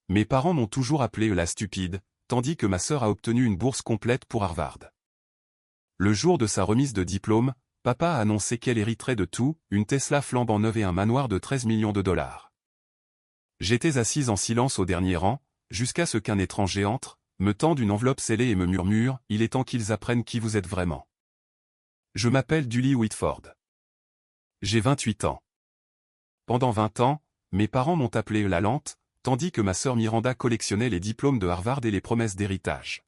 Mes parents m'ont toujours appelé la stupide, tandis que ma sœur a obtenu une bourse complète pour Harvard. Le jour de sa remise de diplôme, papa a annoncé qu'elle hériterait de tout, une Tesla flambant neuve et un manoir de 13 millions de dollars. J'étais assise en silence au dernier rang, jusqu'à ce qu'un étranger entre, me tende une enveloppe scellée et me murmure « Il est temps qu'ils apprennent qui vous êtes vraiment. » Je m'appelle Dully Whitford. J'ai 28 ans. Pendant 20 ans, mes parents m'ont appelé la lente, tandis que ma sœur Miranda collectionnait les diplômes de Harvard et les promesses d'héritage.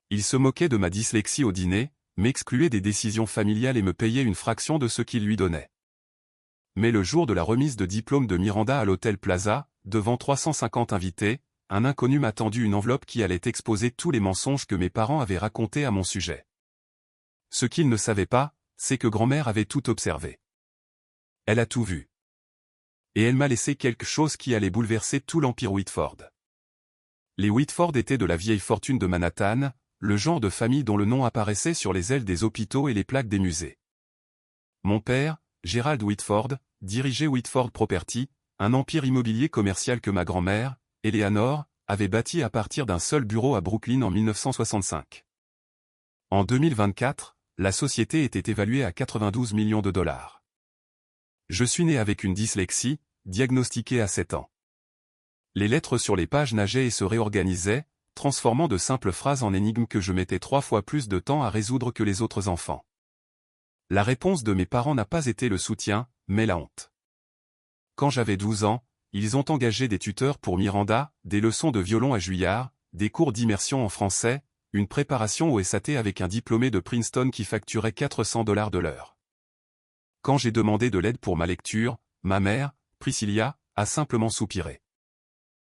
Ils se moquaient de ma dyslexie au dîner, m'excluaient des décisions familiales et me payaient une fraction de ce qu'ils lui donnaient. Mais le jour de la remise de diplôme de Miranda à l'Hôtel Plaza, devant 350 invités, un inconnu m'a tendu une enveloppe qui allait exposer tous les mensonges que mes parents avaient racontés à mon sujet. Ce qu'ils ne savaient pas, c'est que grand-mère avait tout observé. Elle a tout vu. Et elle m'a laissé quelque chose qui allait bouleverser tout l'empire Whitford. Les Whitford étaient de la vieille fortune de Manhattan, le genre de famille dont le nom apparaissait sur les ailes des hôpitaux et les plaques des musées. Mon père, Gerald Whitford, dirigeait Whitford Property, un empire immobilier commercial que ma grand-mère, Eleanor, avait bâti à partir d'un seul bureau à Brooklyn en 1965. En 2024, la société était évaluée à 92 millions de dollars. Je suis né avec une dyslexie, diagnostiquée à 7 ans. Les lettres sur les pages nageaient et se réorganisaient, transformant de simples phrases en énigmes que je mettais 3 fois plus de temps à résoudre que les autres enfants. La réponse de mes parents n'a pas été le soutien, mais la honte. Quand j'avais 12 ans, ils ont engagé des tuteurs pour Miranda, des leçons de violon à Juillard, des cours d'immersion en français, une préparation au SAT avec un diplômé de Princeton qui facturait $400 de l'heure. Quand j'ai demandé de l'aide pour ma lecture, ma mère, Priscilla, a simplement soupiré.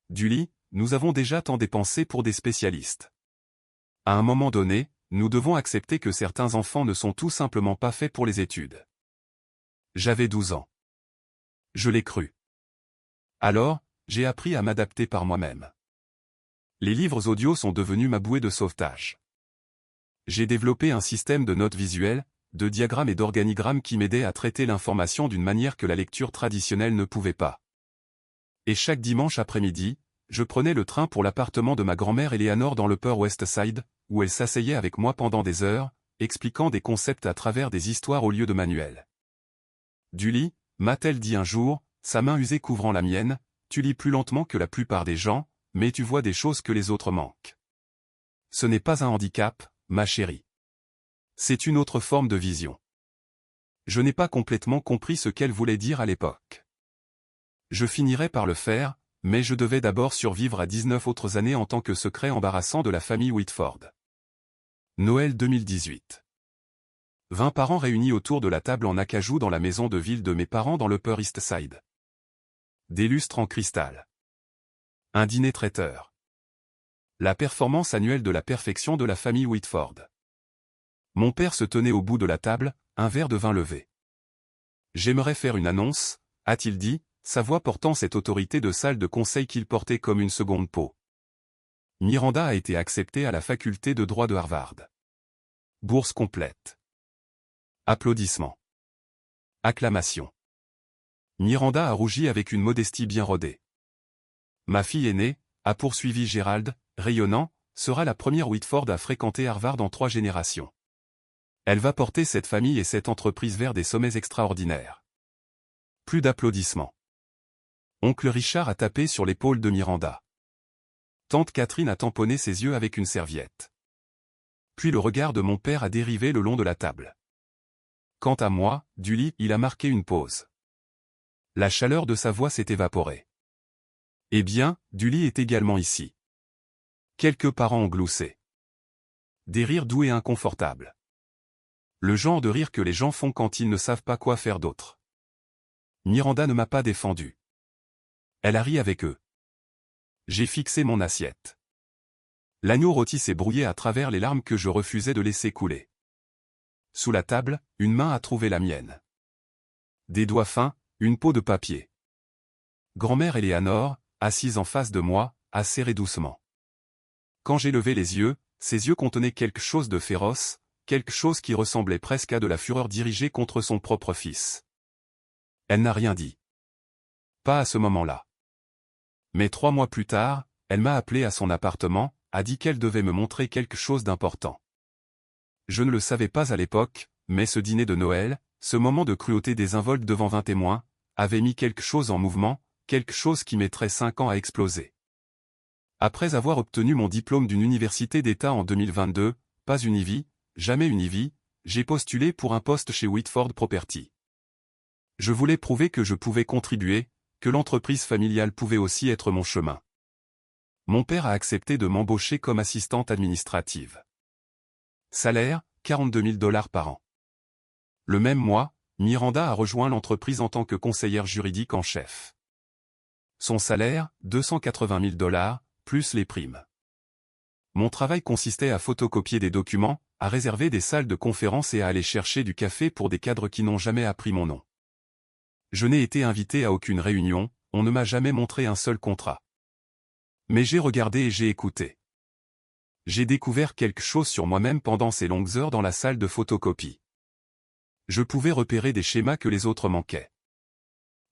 Dully, nous avons déjà tant dépensé pour des spécialistes. À un moment donné, nous devons accepter que certains enfants ne sont tout simplement pas faits pour les études. J'avais 12 ans. Je l'ai cru. Alors, j'ai appris à m'adapter par moi-même. Les livres audio sont devenus ma bouée de sauvetage. J'ai développé un système de notes visuelles, de diagrammes et d'organigrammes qui m'aidait à traiter l'information d'une manière que la lecture traditionnelle ne pouvait pas. Et chaque dimanche après-midi, je prenais le train pour l'appartement de ma grand-mère Eleanor dans l'Upper West Side, où elle s'asseyait avec moi pendant des heures, expliquant des concepts à travers des histoires au lieu de manuels. Dully, m'a-t-elle dit un jour, sa main usée couvrant la mienne, tu lis plus lentement que la plupart des gens, mais tu vois des choses que les autres manquent. Ce n'est pas un handicap, ma chérie. C'est une autre forme de vision. Je n'ai pas complètement compris ce qu'elle voulait dire à l'époque. Je finirais par le faire, mais je devais d'abord survivre à 19 autres années en tant que secret embarrassant de la famille Whitford. Noël 2018. 20 parents réunis autour de la table en acajou dans la maison de ville de mes parents dans l'Upper East Side. Des lustres en cristal. Un dîner traiteur. La performance annuelle de la perfection de la famille Whitford. Mon père se tenait au bout de la table, un verre de vin levé. J'aimerais faire une annonce, a-t-il dit, sa voix portant cette autorité de salle de conseil qu'il portait comme une seconde peau. Miranda a été acceptée à la faculté de droit de Harvard. Bourse complète. Applaudissements. Acclamations. Miranda a rougi avec une modestie bien rodée. Ma fille aînée, a poursuivi Gerald, rayonnant, sera la première Whitford à fréquenter Harvard en 3 générations. Elle va porter cette famille et cette entreprise vers des sommets extraordinaires. Plus d'applaudissements. Oncle Richard a tapé sur l'épaule de Miranda. Tante Catherine a tamponné ses yeux avec une serviette. Puis le regard de mon père a dérivé le long de la table. Quant à moi, Dully, il a marqué une pause. La chaleur de sa voix s'est évaporée. Eh bien, Dully est également ici. Quelques parents ont gloussé. Des rires doux et inconfortables. Le genre de rire que les gens font quand ils ne savent pas quoi faire d'autre. Miranda ne m'a pas défendu. Elle a ri avec eux. J'ai fixé mon assiette. L'agneau rôti s'est brouillé à travers les larmes que je refusais de laisser couler. Sous la table, une main a trouvé la mienne. Des doigts fins, une peau de papier. Grand-mère Eleanor, assise en face de moi, a serré doucement. Quand j'ai levé les yeux, ses yeux contenaient quelque chose de féroce, quelque chose qui ressemblait presque à de la fureur dirigée contre son propre fils. Elle n'a rien dit. Pas à ce moment-là. Mais 3 mois plus tard, elle m'a appelé à son appartement, a dit qu'elle devait me montrer quelque chose d'important. Je ne le savais pas à l'époque, mais ce dîner de Noël, ce moment de cruauté désinvolte devant 20 témoins, avait mis quelque chose en mouvement, quelque chose qui mettrait 5 ans à exploser. Après avoir obtenu mon diplôme d'une université d'État en 2022, pas une Ivy, jamais une Ivy, j'ai postulé pour un poste chez Whitford Property. Je voulais prouver que je pouvais contribuer, que l'entreprise familiale pouvait aussi être mon chemin. Mon père a accepté de m'embaucher comme assistante administrative. Salaire, 42 000 $ par an. Le même mois, Miranda a rejoint l'entreprise en tant que conseillère juridique en chef. Son salaire, 280 000 $, plus les primes. Mon travail consistait à photocopier des documents, à réserver des salles de conférence et à aller chercher du café pour des cadres qui n'ont jamais appris mon nom. Je n'ai été invité à aucune réunion, on ne m'a jamais montré un seul contrat. Mais j'ai regardé et j'ai écouté. J'ai découvert quelque chose sur moi-même pendant ces longues heures dans la salle de photocopie. Je pouvais repérer des schémas que les autres manquaient.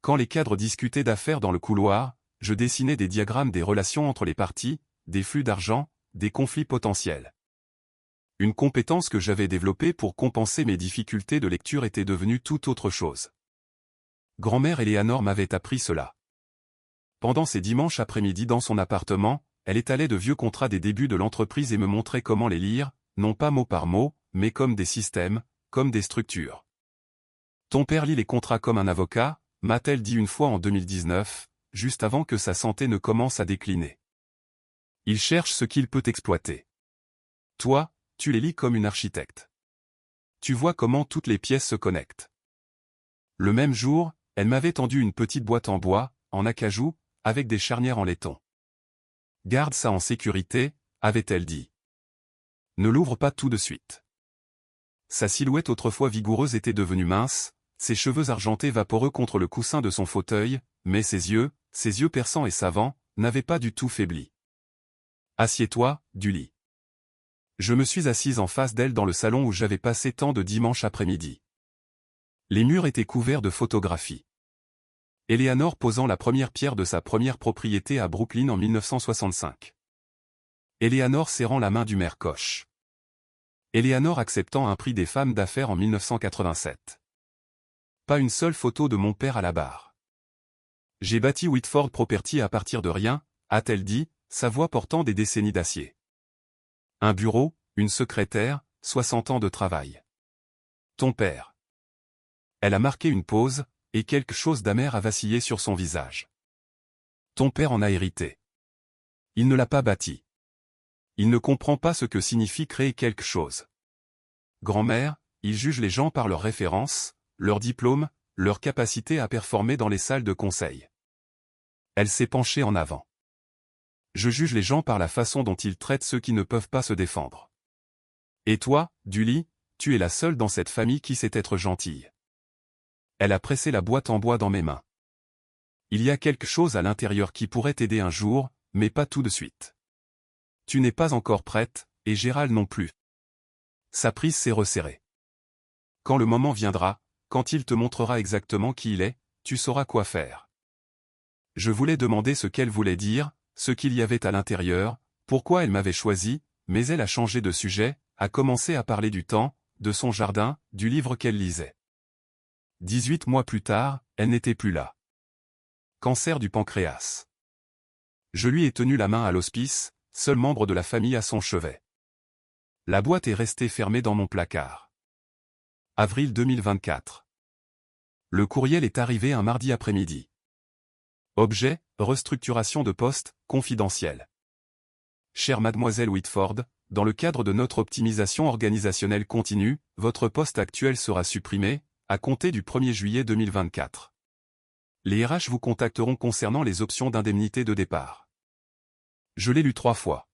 Quand les cadres discutaient d'affaires dans le couloir, je dessinais des diagrammes des relations entre les parties, des flux d'argent, des conflits potentiels. Une compétence que j'avais développée pour compenser mes difficultés de lecture était devenue tout autre chose. Grand-mère Eleanor m'avait appris cela. Pendant ces dimanches après-midi dans son appartement, elle étalait de vieux contrats des débuts de l'entreprise et me montrait comment les lire, non pas mot par mot, mais comme des systèmes, comme des structures. Ton père lit les contrats comme un avocat, m'a-t-elle dit une fois en 2019, juste avant que sa santé ne commence à décliner. Il cherche ce qu'il peut exploiter. Toi, tu les lis comme une architecte. Tu vois comment toutes les pièces se connectent. Le même jour, elle m'avait tendu une petite boîte en bois, en acajou, avec des charnières en laiton. Garde ça en sécurité, avait-elle dit. Ne l'ouvre pas tout de suite. Sa silhouette autrefois vigoureuse était devenue mince, ses cheveux argentés vaporeux contre le coussin de son fauteuil, mais ses yeux perçants et savants, n'avaient pas du tout faibli. Assieds-toi, du lit. Je me suis assise en face d'elle dans le salon où j'avais passé tant de dimanches après-midi. Les murs étaient couverts de photographies. Eleanor posant la première pierre de sa première propriété à Brooklyn en 1965. Eleanor serrant la main du maire Koch. Eleanor acceptant un prix des femmes d'affaires en 1987. Pas une seule photo de mon père à la barre. J'ai bâti Whitford Property à partir de rien, a-t-elle dit, sa voix portant des décennies d'acier. Un bureau, une secrétaire, 60 ans de travail. Ton père. Elle a marqué une pause, et quelque chose d'amer a vacillé sur son visage. Ton père en a hérité. Il ne l'a pas bâti. Il ne comprend pas ce que signifie créer quelque chose. Grand-mère, il juge les gens par leurs références, leurs diplômes, leur capacité à performer dans les salles de conseil. Elle s'est penchée en avant. Je juge les gens par la façon dont ils traitent ceux qui ne peuvent pas se défendre. Et toi, Julie, tu es la seule dans cette famille qui sait être gentille. Elle a pressé la boîte en bois dans mes mains. Il y a quelque chose à l'intérieur qui pourrait t'aider un jour, mais pas tout de suite. Tu n'es pas encore prête, et Gérald non plus. Sa prise s'est resserrée. Quand le moment viendra, quand il te montrera exactement qui il est, tu sauras quoi faire. Je voulais demander ce qu'elle voulait dire, ce qu'il y avait à l'intérieur, pourquoi elle m'avait choisi, mais elle a changé de sujet, a commencé à parler du temps, de son jardin, du livre qu'elle lisait. 18 mois plus tard, elle n'était plus là. Cancer du pancréas. Je lui ai tenu la main à l'hospice, seul membre de la famille à son chevet. La boîte est restée fermée dans mon placard. Avril 2024. Le courriel est arrivé un mardi après-midi. Objet, restructuration de poste, confidentiel. Chère mademoiselle Whitford, dans le cadre de notre optimisation organisationnelle continue, votre poste actuel sera supprimé, à compter du 1er juillet 2024. Les RH vous contacteront concernant les options d'indemnité de départ. Je l'ai lu 3 fois.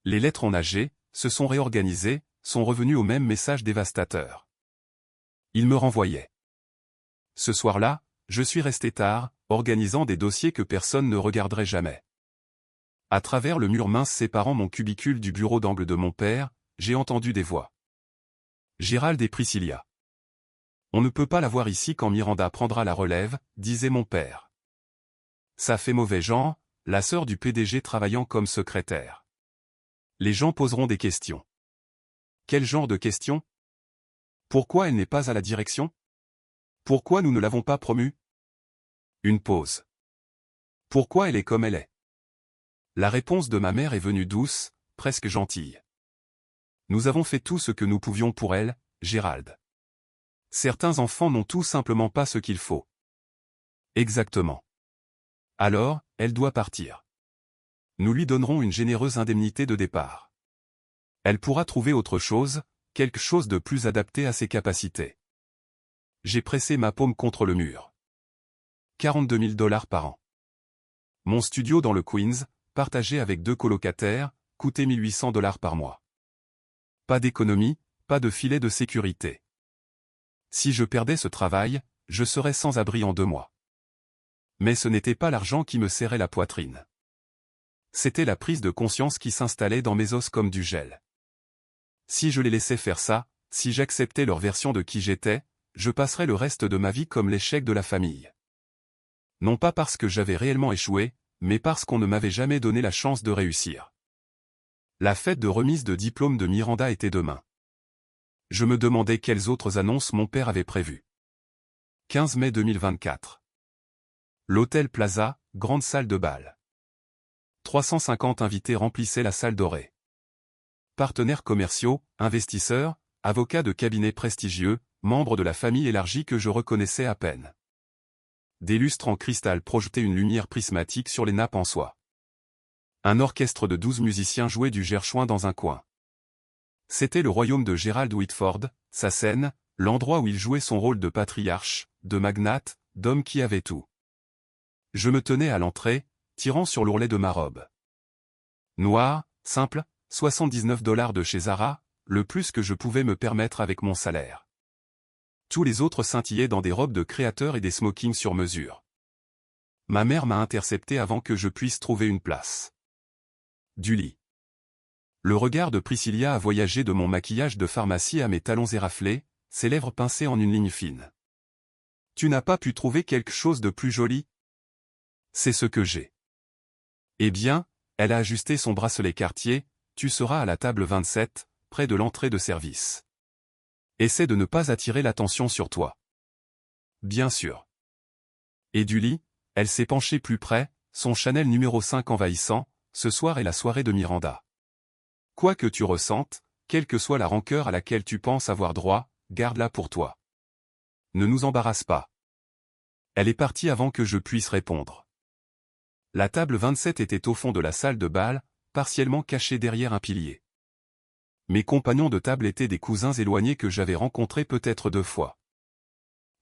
Les lettres ont nagé, se sont réorganisées, sont revenues au même message dévastateur. Il me renvoyait. Ce soir-là, je suis resté tard, organisant des dossiers que personne ne regarderait jamais. À travers le mur mince séparant mon cubicule du bureau d'angle de mon père, j'ai entendu des voix. Gérald et Priscilla. On ne peut pas la voir ici quand Miranda prendra la relève, disait mon père. Ça fait mauvais genre, la sœur du PDG travaillant comme secrétaire. Les gens poseront des questions. Quel genre de questions? Pourquoi elle n'est pas à la direction? Pourquoi nous ne l'avons pas promue? Une pause. Pourquoi elle est comme elle est? La réponse de ma mère est venue douce, presque gentille. Nous avons fait tout ce que nous pouvions pour elle, Gérald. Certains enfants n'ont tout simplement pas ce qu'il faut. Exactement. Alors, elle doit partir. Nous lui donnerons une généreuse indemnité de départ. Elle pourra trouver autre chose, quelque chose de plus adapté à ses capacités. J'ai pressé ma paume contre le mur. 42 000 $ par an. Mon studio dans le Queens, partagé avec 2 colocataires, coûtait 1 800 $ par mois. Pas d'économie, pas de filet de sécurité. Si je perdais ce travail, je serais sans abri en 2 mois. Mais ce n'était pas l'argent qui me serrait la poitrine. C'était la prise de conscience qui s'installait dans mes os comme du gel. Si je les laissais faire ça, si j'acceptais leur version de qui j'étais, je passerais le reste de ma vie comme l'échec de la famille. Non pas parce que j'avais réellement échoué, mais parce qu'on ne m'avait jamais donné la chance de réussir. La fête de remise de diplôme de Miranda était demain. Je me demandais quelles autres annonces mon père avait prévues. 15 mai 2024. L'Hôtel Plaza, grande salle de bal. 350 invités remplissaient la salle dorée. Partenaires commerciaux, investisseurs, avocats de cabinets prestigieux, membres de la famille élargie que je reconnaissais à peine. Des lustres en cristal projetaient une lumière prismatique sur les nappes en soie. Un orchestre de 12 musiciens jouait du gershwin dans un coin. C'était le royaume de Gerald Whitford, sa scène, l'endroit où il jouait son rôle de patriarche, de magnate, d'homme qui avait tout. Je me tenais à l'entrée, tirant sur l'ourlet de ma robe. Noir, simple, 79 $ de chez Zara, le plus que je pouvais me permettre avec mon salaire. Tous les autres scintillaient dans des robes de créateurs et des smokings sur mesure. Ma mère m'a intercepté avant que je puisse trouver une place. Du lit. Le regard de Priscilla a voyagé de mon maquillage de pharmacie à mes talons éraflés, ses lèvres pincées en une ligne fine. Tu n'as pas pu trouver quelque chose de plus joli? C'est ce que j'ai. Eh bien, elle a ajusté son bracelet Cartier, tu seras à la table 27, près de l'entrée de service. Essaie de ne pas attirer l'attention sur toi. Bien sûr. Et du lit, elle s'est penchée plus près, son Chanel numéro 5 envahissant, ce soir est la soirée de Miranda. Quoi que tu ressentes, quelle que soit la rancœur à laquelle tu penses avoir droit, garde-la pour toi. Ne nous embarrasse pas. Elle est partie avant que je puisse répondre. La table 27 était au fond de la salle de bal, partiellement cachée derrière un pilier. Mes compagnons de table étaient des cousins éloignés que j'avais rencontrés peut-être 2 fois.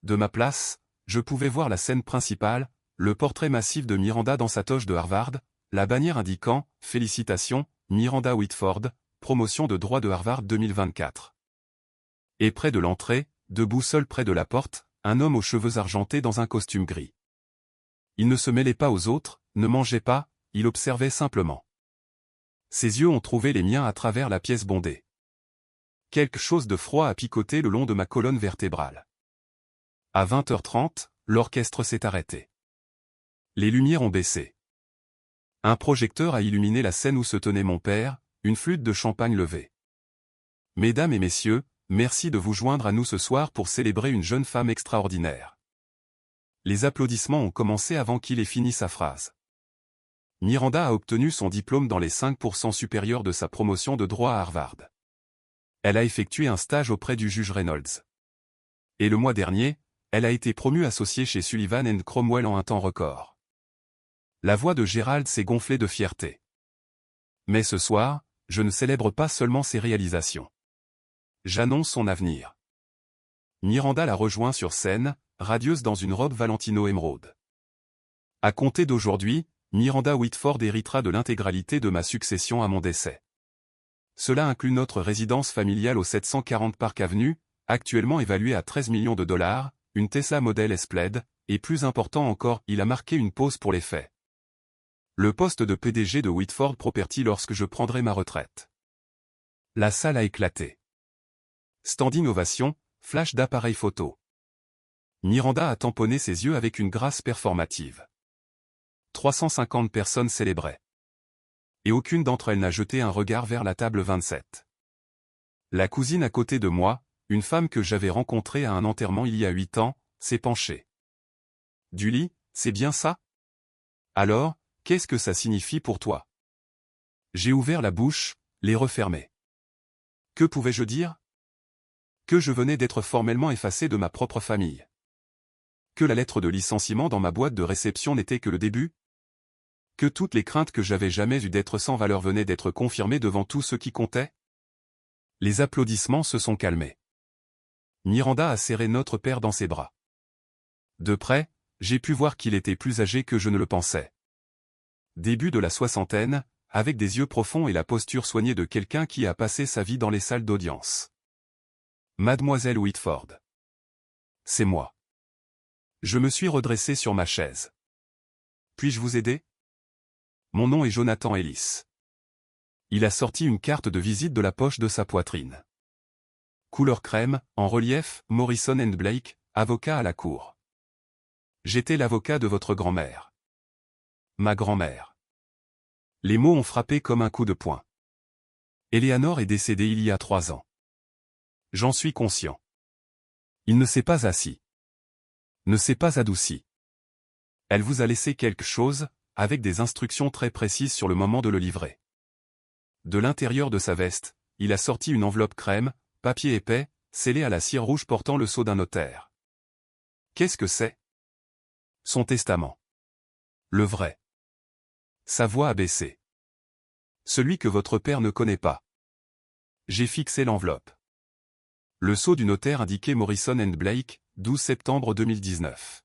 De ma place, je pouvais voir la scène principale, le portrait massif de Miranda dans sa toge de Harvard, la bannière indiquant « Félicitations, Miranda Whitford, promotion de droit de Harvard 2024 ». Et près de l'entrée, debout seul près de la porte, un homme aux cheveux argentés dans un costume gris. Il ne se mêlait pas aux autres, ne mangeait pas, il observait simplement. Ses yeux ont trouvé les miens à travers la pièce bondée. Quelque chose de froid a picoté le long de ma colonne vertébrale. À 20h30, l'orchestre s'est arrêté. Les lumières ont baissé. Un projecteur a illuminé la scène où se tenait mon père, une flûte de champagne levée. Mesdames et messieurs, merci de vous joindre à nous ce soir pour célébrer une jeune femme extraordinaire. Les applaudissements ont commencé avant qu'il ait fini sa phrase. Miranda a obtenu son diplôme dans les 5% supérieurs de sa promotion de droit à Harvard. Elle a effectué un stage auprès du juge Reynolds. Et le mois dernier, elle a été promue associée chez Sullivan & Cromwell en un temps record. La voix de Gérald s'est gonflée de fierté. Mais ce soir, je ne célèbre pas seulement ses réalisations. J'annonce son avenir. Miranda la rejoint sur scène, radieuse dans une robe Valentino émeraude. À compter d'aujourd'hui, Miranda Whitford héritera de l'intégralité de ma succession à mon décès. Cela inclut notre résidence familiale au 740 Park Avenue, actuellement évaluée à 13 millions de $, une Tesla Model S Plaid, et plus important encore, il a marqué une pause pour les faits. Le poste de PDG de Whitford Property lorsque je prendrai ma retraite. La salle a éclaté. Standing ovation, flash d'appareil photo. Miranda a tamponné ses yeux avec une grâce performative. 350 personnes célébraient. Et aucune d'entre elles n'a jeté un regard vers la table 27. La cousine à côté de moi, une femme que j'avais rencontrée à un enterrement il y a 8 ans, s'est penchée. Dully, c'est bien ça? Alors, qu'est-ce que ça signifie pour toi? J'ai ouvert la bouche, les refermé. Que pouvais-je dire? Que je venais d'être formellement effacé de ma propre famille. Que la lettre de licenciement dans ma boîte de réception n'était que le début? Que toutes les craintes que j'avais jamais eues d'être sans valeur venaient d'être confirmées devant tout ce qui comptait? Les applaudissements se sont calmés. Miranda a serré notre père dans ses bras. De près, j'ai pu voir qu'il était plus âgé que je ne le pensais. Début de la soixantaine, avec des yeux profonds et la posture soignée de quelqu'un qui a passé sa vie dans les salles d'audience. Mademoiselle Whitford. C'est moi. Je me suis redressé sur ma chaise. Puis-je vous aider? Mon nom est Jonathan Ellis. Il a sorti une carte de visite de la poche de sa poitrine. Couleur crème, en relief, Morrison & Blake, avocat à la cour. J'étais l'avocat de votre grand-mère. Ma grand-mère. Les mots ont frappé comme un coup de poing. Eleanor est décédée il y a 3 ans. J'en suis conscient. Il ne s'est pas assis. Ne s'est pas adouci. Elle vous a laissé quelque chose, avec des instructions très précises sur le moment de le livrer. De l'intérieur de sa veste, il a sorti une enveloppe crème, papier épais, scellée à la cire rouge portant le sceau d'un notaire. Qu'est-ce que c'est? Son testament. Le vrai. Sa voix a baissé. Celui que votre père ne connaît pas. J'ai fixé l'enveloppe. Le sceau du notaire indiquait Morrison & Blake, 12 septembre 2019.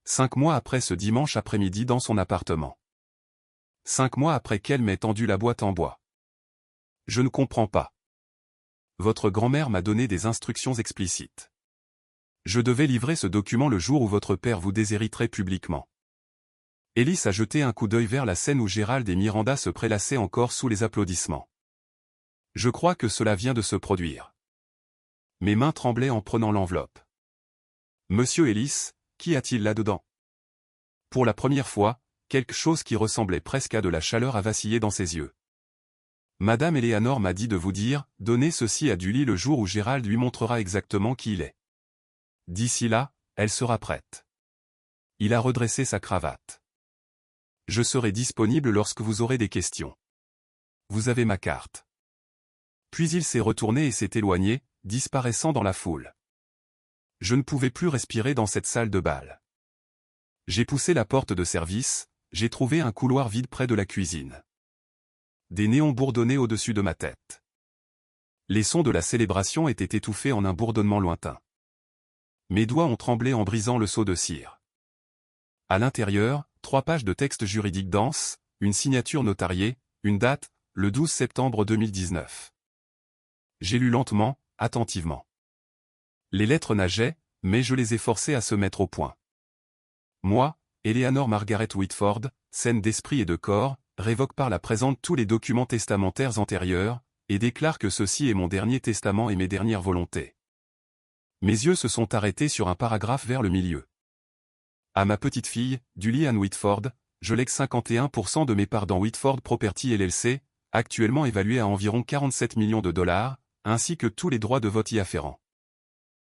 5 mois après ce dimanche après-midi dans son appartement. 5 mois après qu'elle m'ait tendu la boîte en bois. Je ne comprends pas. Votre grand-mère m'a donné des instructions explicites. Je devais livrer ce document le jour où votre père vous déshériterait publiquement. Ellis a jeté un coup d'œil vers la scène où Gérald et Miranda se prélassaient encore sous les applaudissements. Je crois que cela vient de se produire. Mes mains tremblaient en prenant l'enveloppe. Monsieur Ellis, qu'y a-t-il là-dedans? Pour la première fois, quelque chose qui ressemblait presque à de la chaleur a vacillé dans ses yeux. Madame Eleanor m'a dit de vous dire, donnez ceci à Dully le jour où Gérald lui montrera exactement qui il est. D'ici là, elle sera prête. Il a redressé sa cravate. Je serai disponible lorsque vous aurez des questions. Vous avez ma carte. Puis il s'est retourné et s'est éloigné, disparaissant dans la foule. Je ne pouvais plus respirer dans cette salle de bal. J'ai poussé la porte de service, j'ai trouvé un couloir vide près de la cuisine. Des néons bourdonnaient au-dessus de ma tête. Les sons de la célébration étaient étouffés en un bourdonnement lointain. Mes doigts ont tremblé en brisant le seau de cire. À l'intérieur, 3 pages de texte juridique dense, une signature notariée, une date, le 12 septembre 2019. J'ai lu lentement, attentivement. Les lettres nageaient, mais je les ai forcées à se mettre au point. Moi, Eleanor Margaret Whitford, saine d'esprit et de corps, révoque par la présente tous les documents testamentaires antérieurs, et déclare que ceci est mon dernier testament et mes dernières volontés. Mes yeux se sont arrêtés sur un paragraphe vers le milieu. À ma petite fille, Dully Ann Whitford, je lègue 51% de mes parts dans Whitford Property LLC, actuellement évaluées à environ 47 millions de dollars, ainsi que tous les droits de vote y afférents.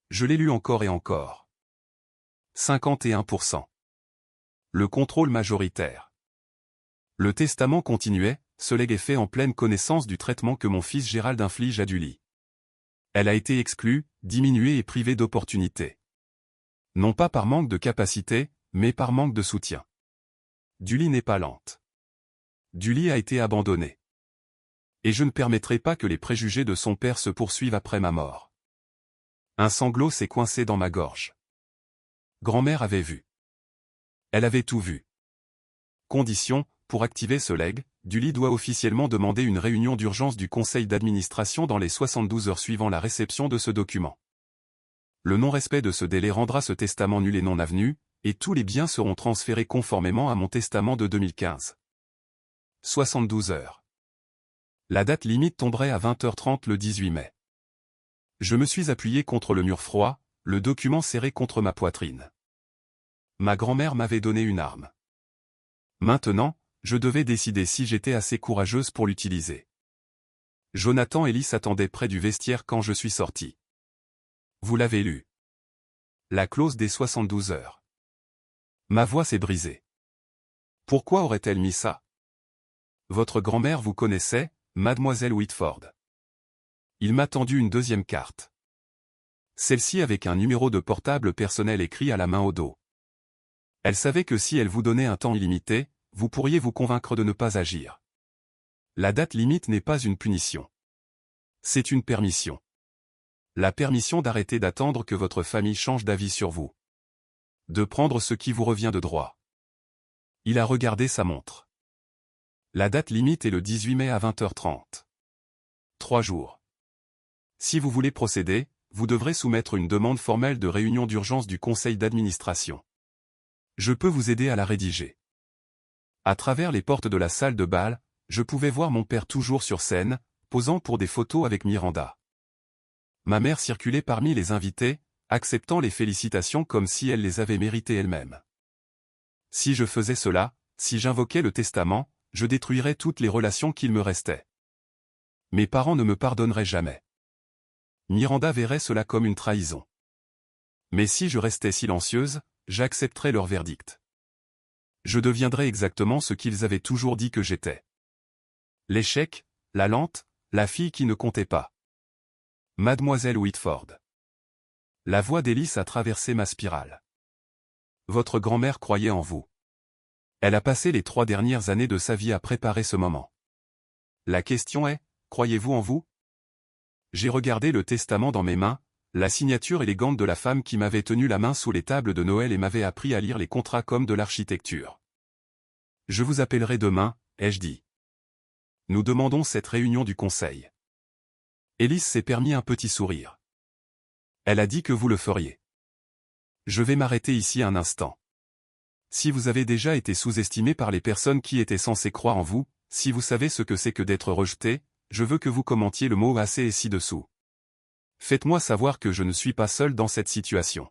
Je l'ai lu encore et encore. 51%. Le contrôle majoritaire. Le testament continuait, ce legs est fait en pleine connaissance du traitement que mon fils Gérald inflige à Dully. Elle a été exclue, diminuée et privée d'opportunités. Non pas par manque de capacité, mais par manque de soutien. Dully n'est pas lente. Dully a été abandonnée. Et je ne permettrai pas que les préjugés de son père se poursuivent après ma mort. Un sanglot s'est coincé dans ma gorge. Grand-mère avait vu. Elle avait tout vu. Condition, pour activer ce legs, Dully doit officiellement demander une réunion d'urgence du conseil d'administration dans les 72 heures suivant la réception de ce document. Le non-respect de ce délai rendra ce testament nul et non avenu, et tous les biens seront transférés conformément à mon testament de 2015. 72 heures. La date limite tomberait à 20h30 le 18 mai. Je me suis appuyé contre le mur froid, le document serré contre ma poitrine. Ma grand-mère m'avait donné une arme. Maintenant, je devais décider si j'étais assez courageuse pour l'utiliser. Jonathan et Ellis attendaient près du vestiaire quand je suis sorti. Vous l'avez lu. La clause des 72 heures. Ma voix s'est brisée. Pourquoi aurait-elle mis ça? Votre grand-mère vous connaissait, mademoiselle Whitford. Il m'a tendu une deuxième carte. Celle-ci avec un numéro de portable personnel écrit à la main au dos. Elle savait que si elle vous donnait un temps illimité, vous pourriez vous convaincre de ne pas agir. La date limite n'est pas une punition. C'est une permission. La permission d'arrêter d'attendre que votre famille change d'avis sur vous. De prendre ce qui vous revient de droit. Il a regardé sa montre. La date limite est le 18 mai à 20h30. 3 jours. Si vous voulez procéder, vous devrez soumettre une demande formelle de réunion d'urgence du conseil d'administration. Je peux vous aider à la rédiger. À travers les portes de la salle de bal, je pouvais voir mon père toujours sur scène, posant pour des photos avec Miranda. Ma mère circulait parmi les invités, acceptant les félicitations comme si elle les avait méritées elle-même. Si je faisais cela, si j'invoquais le testament, je détruirais toutes les relations qu'il me restait. Mes parents ne me pardonneraient jamais. Miranda verrait cela comme une trahison. Mais si je restais silencieuse, j'accepterais leur verdict. Je deviendrais exactement ce qu'ils avaient toujours dit que j'étais. L'échec, la lente, la fille qui ne comptait pas. Mademoiselle Whitford. La voix d'Ellis a traversé ma spirale. Votre grand-mère croyait en vous. Elle a passé les 3 dernières années de sa vie à préparer ce moment. La question est, croyez-vous en vous? J'ai regardé le testament dans mes mains, la signature élégante de la femme qui m'avait tenu la main sous les tables de Noël et m'avait appris à lire les contrats comme de l'architecture. Je vous appellerai demain, ai-je dit. Nous demandons cette réunion du conseil. Ellis s'est permis un petit sourire. Elle a dit que vous le feriez. Je vais m'arrêter ici un instant. Si vous avez déjà été sous-estimé par les personnes qui étaient censées croire en vous, si vous savez ce que c'est que d'être rejeté, je veux que vous commentiez le mot assez et ci-dessous. Faites-moi savoir que je ne suis pas seul dans cette situation.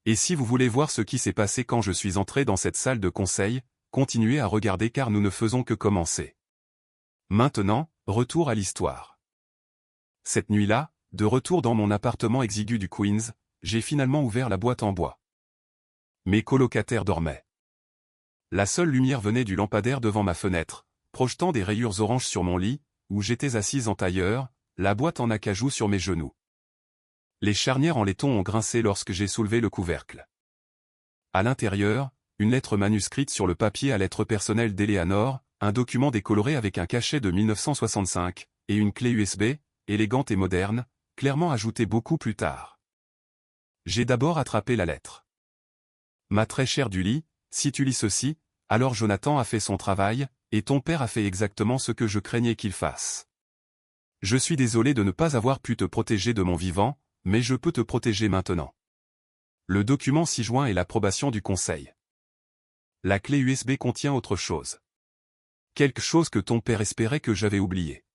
Et si vous voulez voir ce qui s'est passé quand je suis entré dans cette salle de conseil, continuez à regarder car nous ne faisons que commencer. Maintenant, retour à l'histoire. Cette nuit-là, de retour dans mon appartement exigu du Queens, j'ai finalement ouvert la boîte en bois. Mes colocataires dormaient. La seule lumière venait du lampadaire devant ma fenêtre, projetant des rayures oranges sur mon lit, où j'étais assise en tailleur, la boîte en acajou sur mes genoux. Les charnières en laiton ont grincé lorsque j'ai soulevé le couvercle. À l'intérieur, une lettre manuscrite sur le papier à lettres personnelles d'Eleanor, un document décoloré avec un cachet de 1965, et une clé USB, élégante et moderne, clairement ajoutée beaucoup plus tard. J'ai d'abord attrapé la lettre. Ma très chère Julie, si tu lis ceci, alors Jonathan a fait son travail, et ton père a fait exactement ce que je craignais qu'il fasse. Je suis désolé de ne pas avoir pu te protéger de mon vivant, mais je peux te protéger maintenant. Le document ci-joint est l'approbation du conseil. La clé USB contient autre chose. Quelque chose que ton père espérait que j'avais oublié.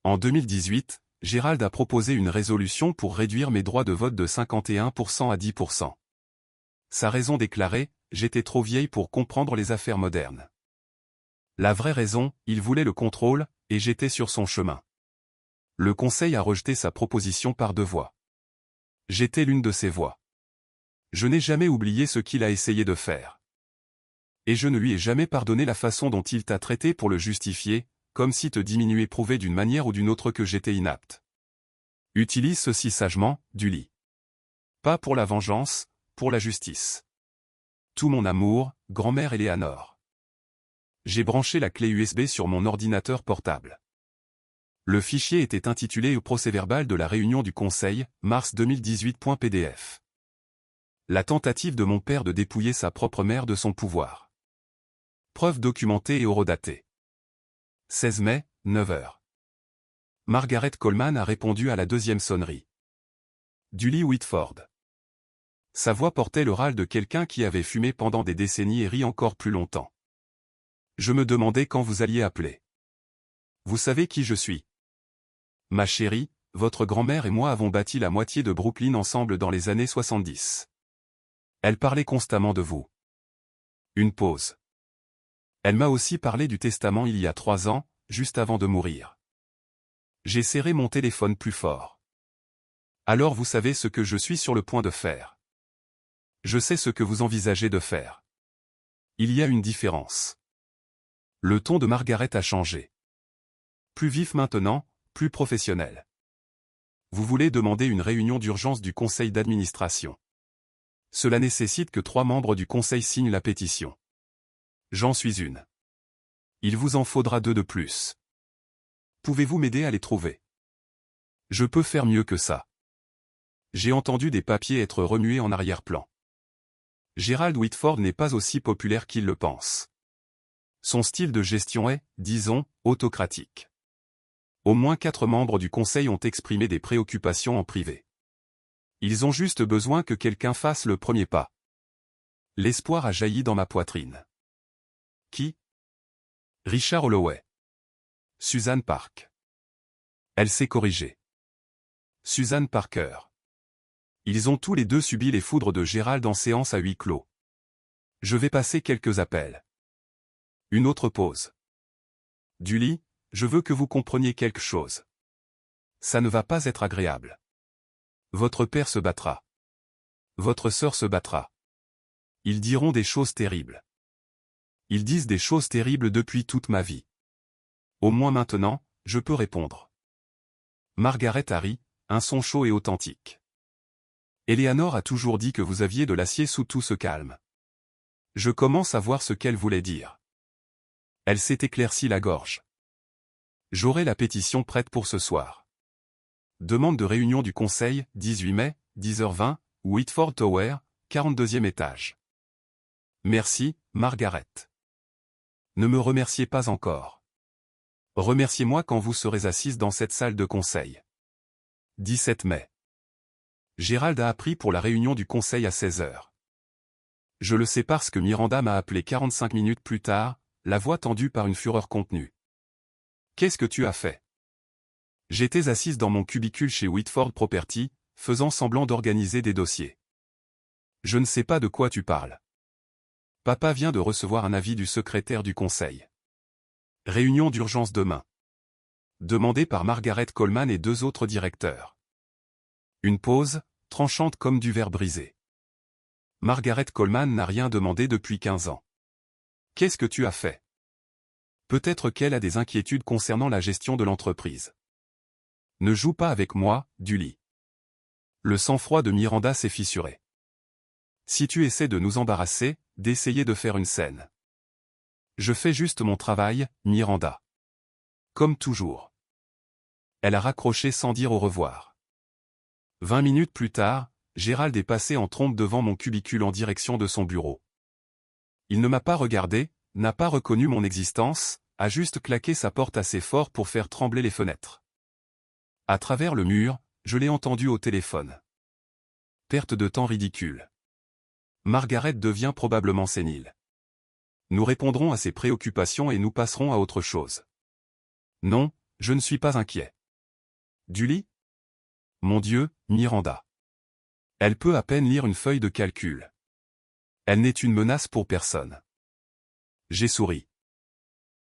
En 2018, Gérald a proposé une résolution pour réduire mes droits de vote de 51% à 10%. Sa raison déclarée, j'étais trop vieille pour comprendre les affaires modernes. La vraie raison, il voulait le contrôle, et j'étais sur son chemin. Le conseil a rejeté sa proposition par 2 voix. J'étais l'une de ces voix. Je n'ai jamais oublié ce qu'il a essayé de faire. Et je ne lui ai jamais pardonné la façon dont il t'a traité pour le justifier, comme si te diminuer prouvait d'une manière ou d'une autre que j'étais inapte. Utilise ceci sagement, Julie. Pas pour la vengeance, pour la justice. Tout mon amour, grand-mère Eleanor. J'ai branché la clé USB sur mon ordinateur portable. Le fichier était intitulé au procès-verbal de la réunion du Conseil, mars 2018.pdf. La tentative de mon père de dépouiller sa propre mère de son pouvoir. Preuve documentée et horodatée. 16 mai, 9h. Margaret Coleman a répondu à la 2e sonnerie. Julie Whitford. Sa voix portait le râle de quelqu'un qui avait fumé pendant des décennies et ri encore plus longtemps. Je me demandais quand vous alliez appeler. Vous savez qui je suis. Ma chérie, votre grand-mère et moi avons bâti la moitié de Brooklyn ensemble dans les années 70. Elle parlait constamment de vous. Une pause. Elle m'a aussi parlé du testament il y a 3 ans, juste avant de mourir. J'ai serré mon téléphone plus fort. Alors vous savez ce que je suis sur le point de faire. Je sais ce que vous envisagez de faire. Il y a une différence. Le ton de Margaret a changé. Plus vif maintenant, plus professionnel. Vous voulez demander une réunion d'urgence du conseil d'administration. Cela nécessite que 3 membres du conseil signent la pétition. J'en suis une. Il vous en faudra 2 de plus. Pouvez-vous m'aider à les trouver? Je peux faire mieux que ça. J'ai entendu des papiers être remués en arrière-plan. Gerald Whitford n'est pas aussi populaire qu'il le pense. Son style de gestion est, disons, autocratique. Au moins 4 membres du conseil ont exprimé des préoccupations en privé. Ils ont juste besoin que quelqu'un fasse le premier pas. L'espoir a jailli dans ma poitrine. Qui? Richard Holloway. Suzanne Park. Elle s'est corrigée. Suzanne Parker. Ils ont tous les deux subi les foudres de Gerald en séance à huis clos. Je vais passer quelques appels. Une autre pause. Julie, je veux que vous compreniez quelque chose. Ça ne va pas être agréable. Votre père se battra. Votre sœur se battra. Ils diront des choses terribles. Ils disent des choses terribles depuis toute ma vie. Au moins maintenant, je peux répondre. Margaret Harry, un son chaud et authentique. Eleanor a toujours dit que vous aviez de l'acier sous tout ce calme. Je commence à voir ce qu'elle voulait dire. Elle s'est éclaircie la gorge. J'aurai la pétition prête pour ce soir. Demande de réunion du conseil, 18 mai, 10h20, Whitford Tower, 42e étage. Merci, Margaret. Ne me remerciez pas encore. Remerciez-moi quand vous serez assise dans cette salle de conseil. 17 mai. Gerald a appris pour la réunion du conseil à 16h. Je le sais parce que Miranda m'a appelé 45 minutes plus tard, la voix tendue par une fureur contenue. Qu'est-ce que tu as fait? J'étais assise dans mon cubicule chez Whitford Property, faisant semblant d'organiser des dossiers. Je ne sais pas de quoi tu parles. Papa vient de recevoir un avis du secrétaire du conseil. Réunion d'urgence demain. Demandée par Margaret Coleman et 2 autres directeurs. Une pause, tranchante comme du verre brisé. Margaret Coleman n'a rien demandé depuis 15 ans. Qu'est-ce que tu as fait? Peut-être qu'elle a des inquiétudes concernant la gestion de l'entreprise. Ne joue pas avec moi, Julie. Le sang-froid de Miranda s'est fissuré. Si tu essaies de nous embarrasser, d'essayer de faire une scène. Je fais juste mon travail, Miranda. Comme toujours. Elle a raccroché sans dire au revoir. 20 minutes plus tard, Gerald est passé en trombe devant mon cubicule en direction de son bureau. Il ne m'a pas regardé, n'a pas reconnu mon existence, a juste claqué sa porte assez fort pour faire trembler les fenêtres. À travers le mur, je l'ai entendu au téléphone. Perte de temps ridicule. Margaret devient probablement sénile. Nous répondrons à ses préoccupations et nous passerons à autre chose. Non, je ne suis pas inquiet. Julie? Mon Dieu, Miranda. Elle peut à peine lire une feuille de calcul. Elle n'est une menace pour personne. J'ai souri.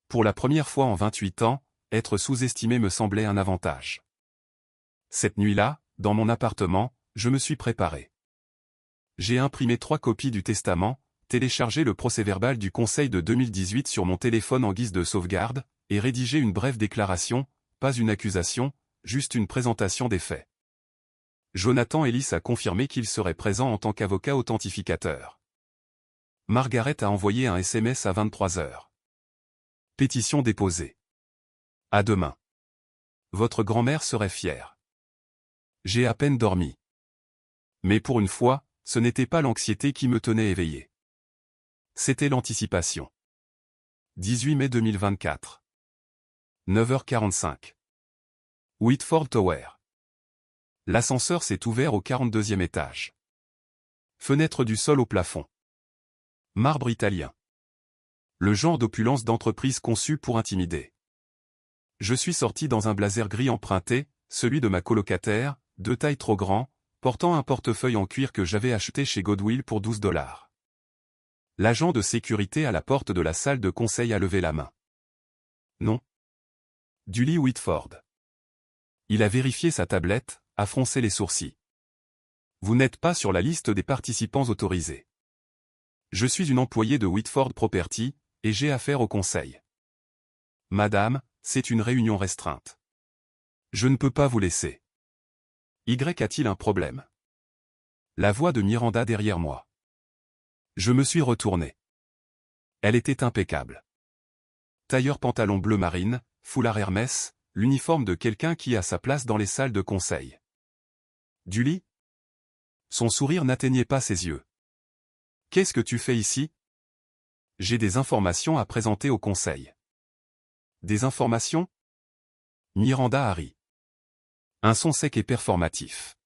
Pour la première fois en 28 ans, être sous-estimé me semblait un avantage. Cette nuit-là, dans mon appartement, je me suis préparé. J'ai imprimé 3 copies du testament, téléchargé le procès-verbal du conseil de 2018 sur mon téléphone en guise de sauvegarde, et rédigé une brève déclaration, pas une accusation, juste une présentation des faits. Jonathan Ellis a confirmé qu'il serait présent en tant qu'avocat authentificateur. Margaret a envoyé un SMS à 23h. Pétition déposée. À demain. Votre grand-mère serait fière. J'ai à peine dormi. Mais pour une fois, ce n'était pas l'anxiété qui me tenait éveillé. C'était l'anticipation. 18 mai 2024. 9h45. Whitford Tower. L'ascenseur s'est ouvert au 42e étage. Fenêtre du sol au plafond. Marbre italien. Le genre d'opulence d'entreprise conçue pour intimider. Je suis sorti dans un blazer gris emprunté, celui de ma colocataire, de taille trop grand, portant un portefeuille en cuir que j'avais acheté chez Goodwill pour $12. L'agent de sécurité à la porte de la salle de conseil a levé la main. Non. Julie Whitford. Il a vérifié sa tablette, a froncé les sourcils. Vous n'êtes pas sur la liste des participants autorisés. Je suis une employée de Whitford Property, et j'ai affaire au conseil. Madame, c'est une réunion restreinte. Je ne peux pas vous laisser. Y a-t-il un problème? La voix de Miranda derrière moi. Je me suis retourné. Elle était impeccable. Tailleur pantalon bleu marine, foulard Hermès, l'uniforme de quelqu'un qui a sa place dans les salles de conseil. Julie? Son sourire n'atteignait pas ses yeux. Qu'est-ce que tu fais ici? J'ai des informations à présenter au conseil. Des informations? Miranda a ri. Un son sec et performatif.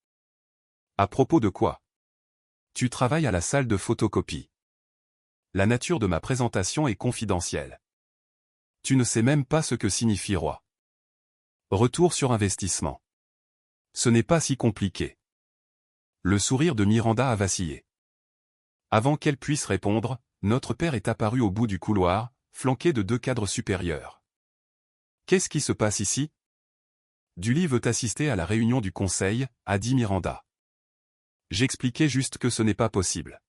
À propos de quoi? Tu travailles à la salle de photocopie. La nature de ma présentation est confidentielle. Tu ne sais même pas ce que signifie roi. Retour sur investissement. Ce n'est pas si compliqué. Le sourire de Miranda a vacillé. Avant qu'elle puisse répondre, notre père est apparu au bout du couloir, flanqué de 2 cadres supérieurs. Qu'est-ce qui se passe ici? Julie veut assister à la réunion du conseil, a dit Miranda. J'expliquais juste que ce n'est pas possible.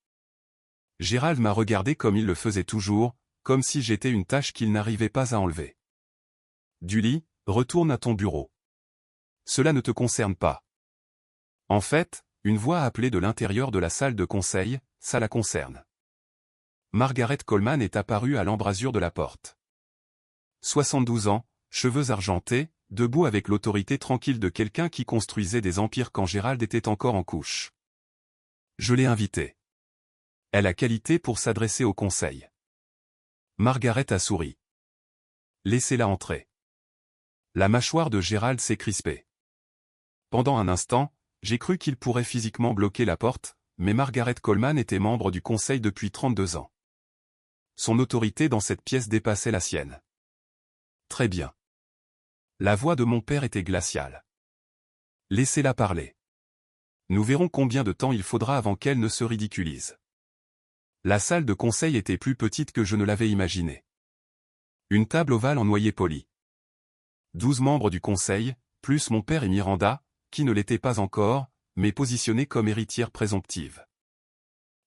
Gérald m'a regardé comme il le faisait toujours, comme si j'étais une tâche qu'il n'arrivait pas à enlever. Julie, retourne à ton bureau. Cela ne te concerne pas. En fait, une voix a appelé de l'intérieur de la salle de conseil, ça la concerne. Margaret Coleman est apparue à l'embrasure de la porte. 72 ans, cheveux argentés, debout avec l'autorité tranquille de quelqu'un qui construisait des empires quand Gérald était encore en couche. Je l'ai invitée. Elle a qualité pour s'adresser au conseil. Margaret a souri. Laissez-la entrer. La mâchoire de Gérald s'est crispée. Pendant un instant, j'ai cru qu'il pourrait physiquement bloquer la porte, mais Margaret Coleman était membre du conseil depuis 32 ans. Son autorité dans cette pièce dépassait la sienne. Très bien. La voix de mon père était glaciale. Laissez-la parler. Nous verrons combien de temps il faudra avant qu'elle ne se ridiculise. La salle de conseil était plus petite que je ne l'avais imaginé. Une table ovale en noyer poli. 12 membres du conseil, plus mon père et Miranda, qui ne l'étaient pas encore, mais positionnée comme héritière présomptive.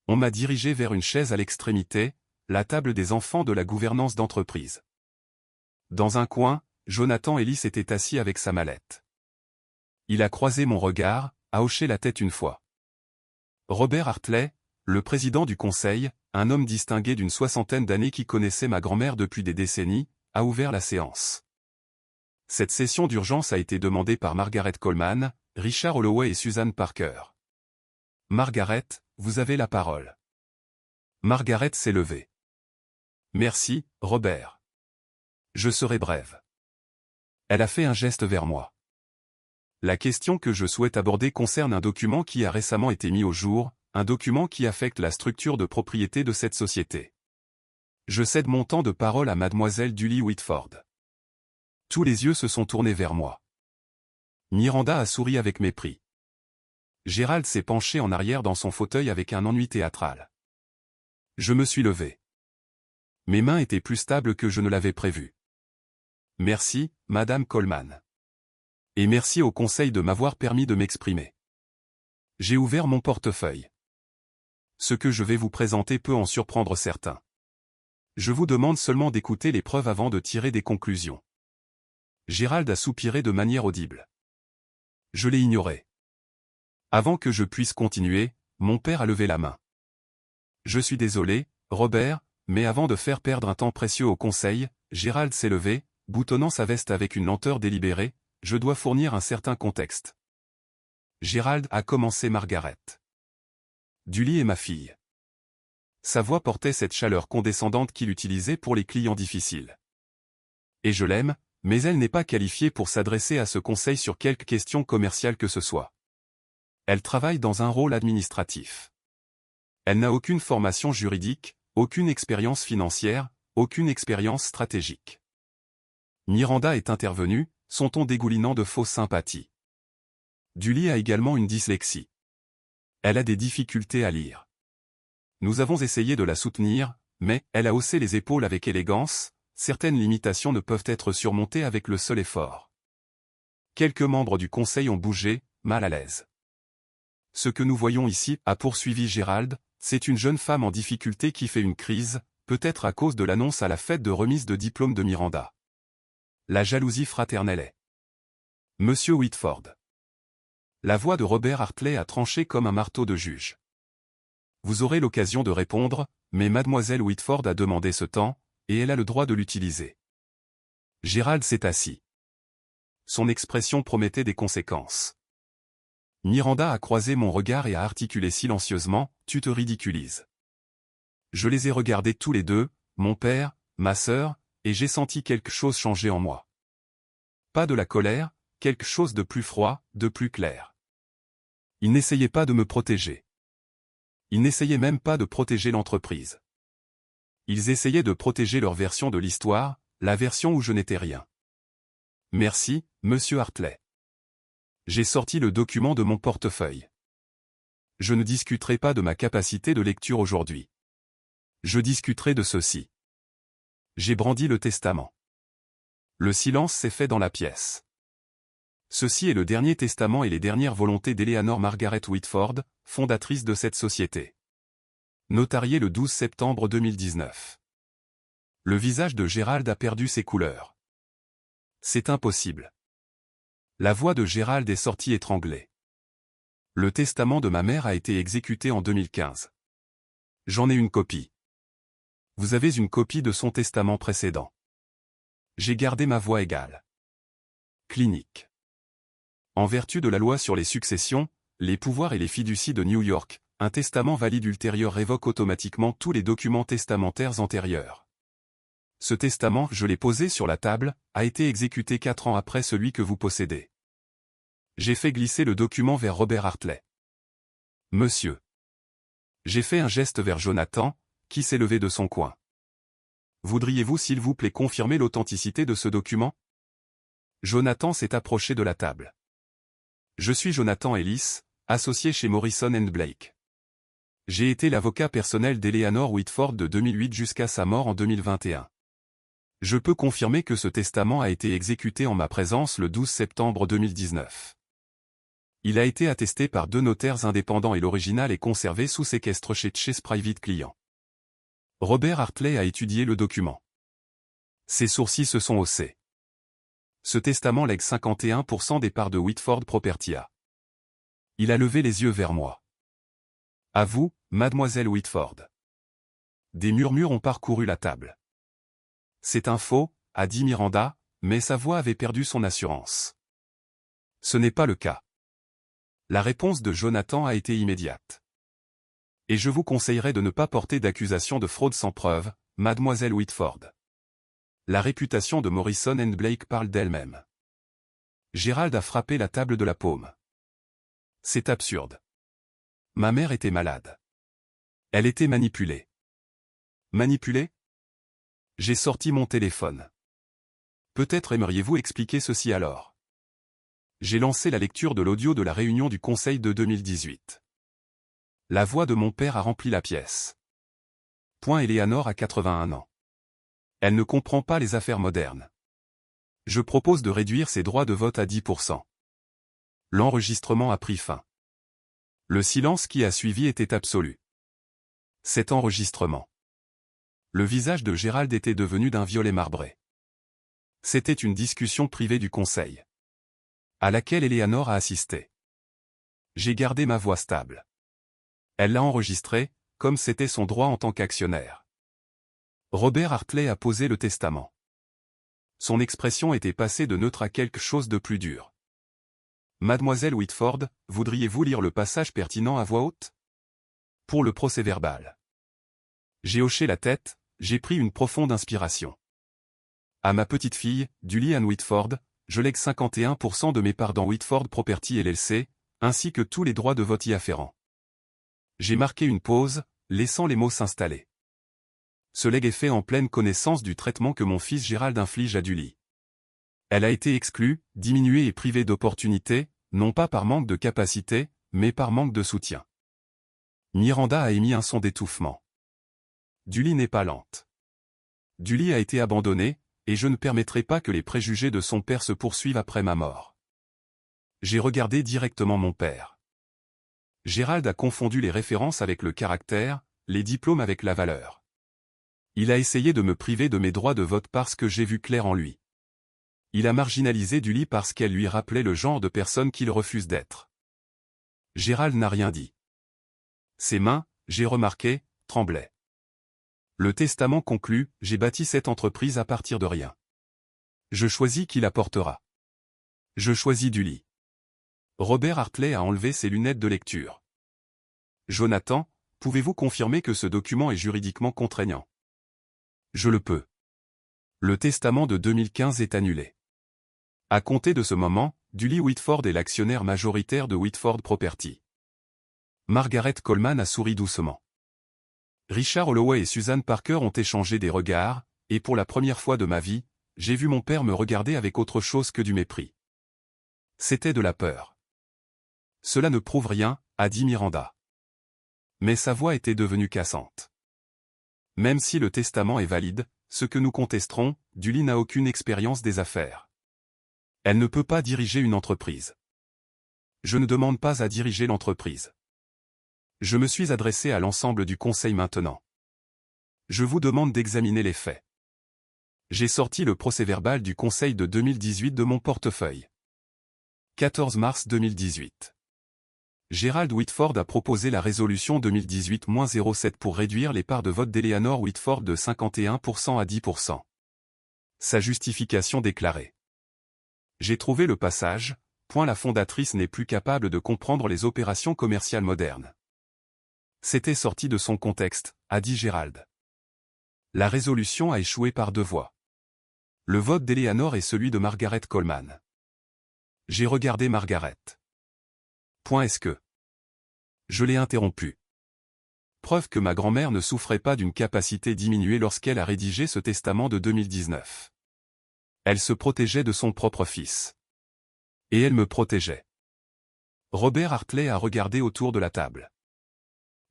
On m'a dirigé vers une chaise à l'extrémité, la table des enfants de la gouvernance d'entreprise. Dans un coin, Jonathan Ellis était assis avec sa mallette. Il a croisé mon regard, a hoché la tête une fois. Robert Hartley, le président du conseil, un homme distingué d'une 60aine d'années qui connaissait ma grand-mère depuis des décennies, a ouvert la séance. Cette session d'urgence a été demandée par Margaret Coleman, Richard Holloway et Susan Parker. Margaret, vous avez la parole. Margaret s'est levée. Merci, Robert. Je serai brève. Elle a fait un geste vers moi. La question que je souhaite aborder concerne un document qui a récemment été mis au jour, un document qui affecte la structure de propriété de cette société. Je cède mon temps de parole à mademoiselle Julie Whitford. Tous les yeux se sont tournés vers moi. Miranda a souri avec mépris. Gérald s'est penché en arrière dans son fauteuil avec un ennui théâtral. Je me suis levé. Mes mains étaient plus stables que je ne l'avais prévu. Merci, Madame Coleman. Et merci au conseil de m'avoir permis de m'exprimer. J'ai ouvert mon portefeuille. Ce que je vais vous présenter peut en surprendre certains. Je vous demande seulement d'écouter les preuves avant de tirer des conclusions. Gérald a soupiré de manière audible. Je l'ai ignoré. Avant que je puisse continuer, mon père a levé la main. Je suis désolé, Robert, mais avant de faire perdre un temps précieux au conseil, Gérald s'est levé, boutonnant sa veste avec une lenteur délibérée, je dois fournir un certain contexte. Gérald a commencé Margaret. Julie est ma fille. Sa voix portait cette chaleur condescendante qu'il utilisait pour les clients difficiles. Et je l'aime, mais elle n'est pas qualifiée pour s'adresser à ce conseil sur quelque question commerciale que ce soit. Elle travaille dans un rôle administratif. Elle n'a aucune formation juridique, aucune expérience financière, aucune expérience stratégique. Miranda est intervenue, son ton dégoulinant de fausse sympathie. Julie a également une dyslexie. Elle a des difficultés à lire. Nous avons essayé de la soutenir, mais elle a haussé les épaules avec élégance. Certaines limitations ne peuvent être surmontées avec le seul effort. Quelques membres du conseil ont bougé, mal à l'aise. Ce que nous voyons ici, a poursuivi Gérald, c'est une jeune femme en difficulté qui fait une crise, peut-être à cause de l'annonce à la fête de remise de diplôme de Miranda. La jalousie fraternelle est. Monsieur Whitford. La voix de Robert Hartley a tranché comme un marteau de juge. Vous aurez l'occasion de répondre, mais mademoiselle Whitford a demandé ce temps, et elle a le droit de l'utiliser. Gérald s'est assis. Son expression promettait des conséquences. Miranda a croisé mon regard et a articulé silencieusement, « Tu te ridiculises. » Je les ai regardés tous les deux, mon père, ma sœur, et j'ai senti quelque chose changer en moi. Pas de la colère, quelque chose de plus froid, de plus clair. Ils n'essayaient pas de me protéger. Ils n'essayaient même pas de protéger l'entreprise. Ils essayaient de protéger leur version de l'histoire, la version où je n'étais rien. Merci, monsieur Hartley. J'ai sorti le document de mon portefeuille. Je ne discuterai pas de ma capacité de lecture aujourd'hui. Je discuterai de ceci. J'ai brandi le testament. Le silence s'est fait dans la pièce. Ceci est le dernier testament et les dernières volontés d'Eleanor Margaret Whitford, fondatrice de cette société. Notarié le 12 septembre 2019. Le visage de Gérald a perdu ses couleurs. C'est impossible. La voix de Gérald est sortie étranglée. Le testament de ma mère a été exécuté en 2015. J'en ai une copie. Vous avez une copie de son testament précédent. J'ai gardé ma voix égale. Clinique. En vertu de la loi sur les successions, les pouvoirs et les fiducies de New York, un testament valide ultérieur révoque automatiquement tous les documents testamentaires antérieurs. Ce testament, je l'ai posé sur la table, a été exécuté 4 ans après celui que vous possédez. J'ai fait glisser le document vers Robert Hartley. Monsieur. J'ai fait un geste vers Jonathan, qui s'est levé de son coin. Voudriez-vous s'il vous plaît confirmer l'authenticité de ce document? Jonathan s'est approché de la table. Je suis Jonathan Ellis, associé chez Morrison & Blake. J'ai été l'avocat personnel d'Eleanor Whitford de 2008 jusqu'à sa mort en 2021. Je peux confirmer que ce testament a été exécuté en ma présence le 12 septembre 2019. Il a été attesté par 2 notaires indépendants et l'original est conservé sous séquestre chez Chase Private Client. Robert Hartley a étudié le document. Ses sourcils se sont haussés. Ce testament lègue 51% des parts de Whitford Propertia. Il a levé les yeux vers moi. À vous, mademoiselle Whitford. Des murmures ont parcouru la table. C'est un faux, a dit Miranda, mais sa voix avait perdu son assurance. Ce n'est pas le cas. La réponse de Jonathan a été immédiate. Et je vous conseillerais de ne pas porter d'accusation de fraude sans preuve, mademoiselle Whitford. La réputation de Morrison & Blake parle d'elle-même. Gérald a frappé la table de la paume. C'est absurde. Ma mère était malade. Elle était manipulée. Manipulée? J'ai sorti mon téléphone. Peut-être aimeriez-vous expliquer ceci alors. J'ai lancé la lecture de l'audio de la réunion du Conseil de 2018. La voix de mon père a rempli la pièce. Eleanor a 81 ans. Elle ne comprend pas les affaires modernes. Je propose de réduire ses droits de vote à 10%. L'enregistrement a pris fin. Le silence qui a suivi était absolu. Cet enregistrement. Le visage de Gérald était devenu d'un violet marbré. C'était une discussion privée du conseil, à laquelle Eleanor a assisté. J'ai gardé ma voix stable. Elle l'a enregistré, comme c'était son droit en tant qu'actionnaire. Robert Hartley a posé le testament. Son expression était passée de neutre à quelque chose de plus dur. Mademoiselle Whitford, voudriez-vous lire le passage pertinent à voix haute? Pour le procès-verbal. J'ai hoché la tête, j'ai pris une profonde inspiration. À ma petite fille, Julianne Whitford, je lègue 51% de mes parts dans Whitford Property LLC, ainsi que tous les droits de vote y afférents. J'ai marqué une pause, laissant les mots s'installer. Ce legs est fait en pleine connaissance du traitement que mon fils Gérald inflige à Julie. Elle a été exclue, diminuée et privée d'opportunités, non pas par manque de capacité, mais par manque de soutien. Miranda a émis un son d'étouffement. Dully n'est pas lente. Dully a été abandonnée, et je ne permettrai pas que les préjugés de son père se poursuivent après ma mort. J'ai regardé directement mon père. Gérald a confondu les références avec le caractère, les diplômes avec la valeur. Il a essayé de me priver de mes droits de vote parce que j'ai vu clair en lui. Il a marginalisé Dully parce qu'elle lui rappelait le genre de personne qu'il refuse d'être. Gérald n'a rien dit. Ses mains, j'ai remarqué, tremblaient. Le testament conclut, j'ai bâti cette entreprise à partir de rien. Je choisis qui la portera. Je choisis Dully. Robert Hartley a enlevé ses lunettes de lecture. Jonathan, pouvez-vous confirmer que ce document est juridiquement contraignant? Je le peux. Le testament de 2015 est annulé. À compter de ce moment, Dully Whitford est l'actionnaire majoritaire de Whitford Property. Margaret Coleman a souri doucement. Richard Holloway et Susan Parker ont échangé des regards, et pour la première fois de ma vie, j'ai vu mon père me regarder avec autre chose que du mépris. C'était de la peur. Cela ne prouve rien, a dit Miranda. Mais sa voix était devenue cassante. Même si le testament est valide, ce que nous contesterons, Dully n'a aucune expérience des affaires. Elle ne peut pas diriger une entreprise. Je ne demande pas à diriger l'entreprise. Je me suis adressé à l'ensemble du conseil maintenant. Je vous demande d'examiner les faits. J'ai sorti le procès-verbal du conseil de 2018 de mon portefeuille. 14 mars 2018. Gérald Whitford a proposé la résolution 2018-07 pour réduire les parts de vote d'Eleanor Whitford de 51% à 10%. Sa justification déclarée. J'ai trouvé le passage, la fondatrice n'est plus capable de comprendre les opérations commerciales modernes. C'était sorti de son contexte, a dit Gérald. La résolution a échoué par 2 voix. Le vote d'Eleanor est celui de Margaret Coleman. J'ai regardé Margaret. Est-ce que je l'ai interrompue. Preuve que ma grand-mère ne souffrait pas d'une capacité diminuée lorsqu'elle a rédigé ce testament de 2019. Elle se protégeait de son propre fils. Et elle me protégeait. Robert Hartley a regardé autour de la table.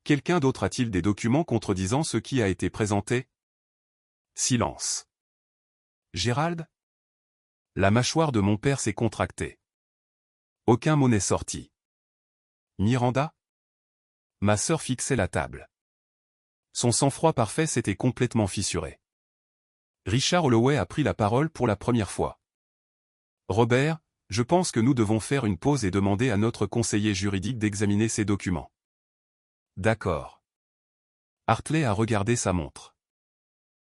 Quelqu'un d'autre a-t-il des documents contredisant ce qui a été présenté? Silence. Gérald? La mâchoire de mon père s'est contractée. Aucun mot n'est sorti. Miranda? Ma sœur fixait la table. Son sang-froid parfait s'était complètement fissuré. Richard Holloway a pris la parole pour la première fois. Robert, je pense que nous devons faire une pause et demander à notre conseiller juridique d'examiner ces documents. D'accord. Hartley a regardé sa montre.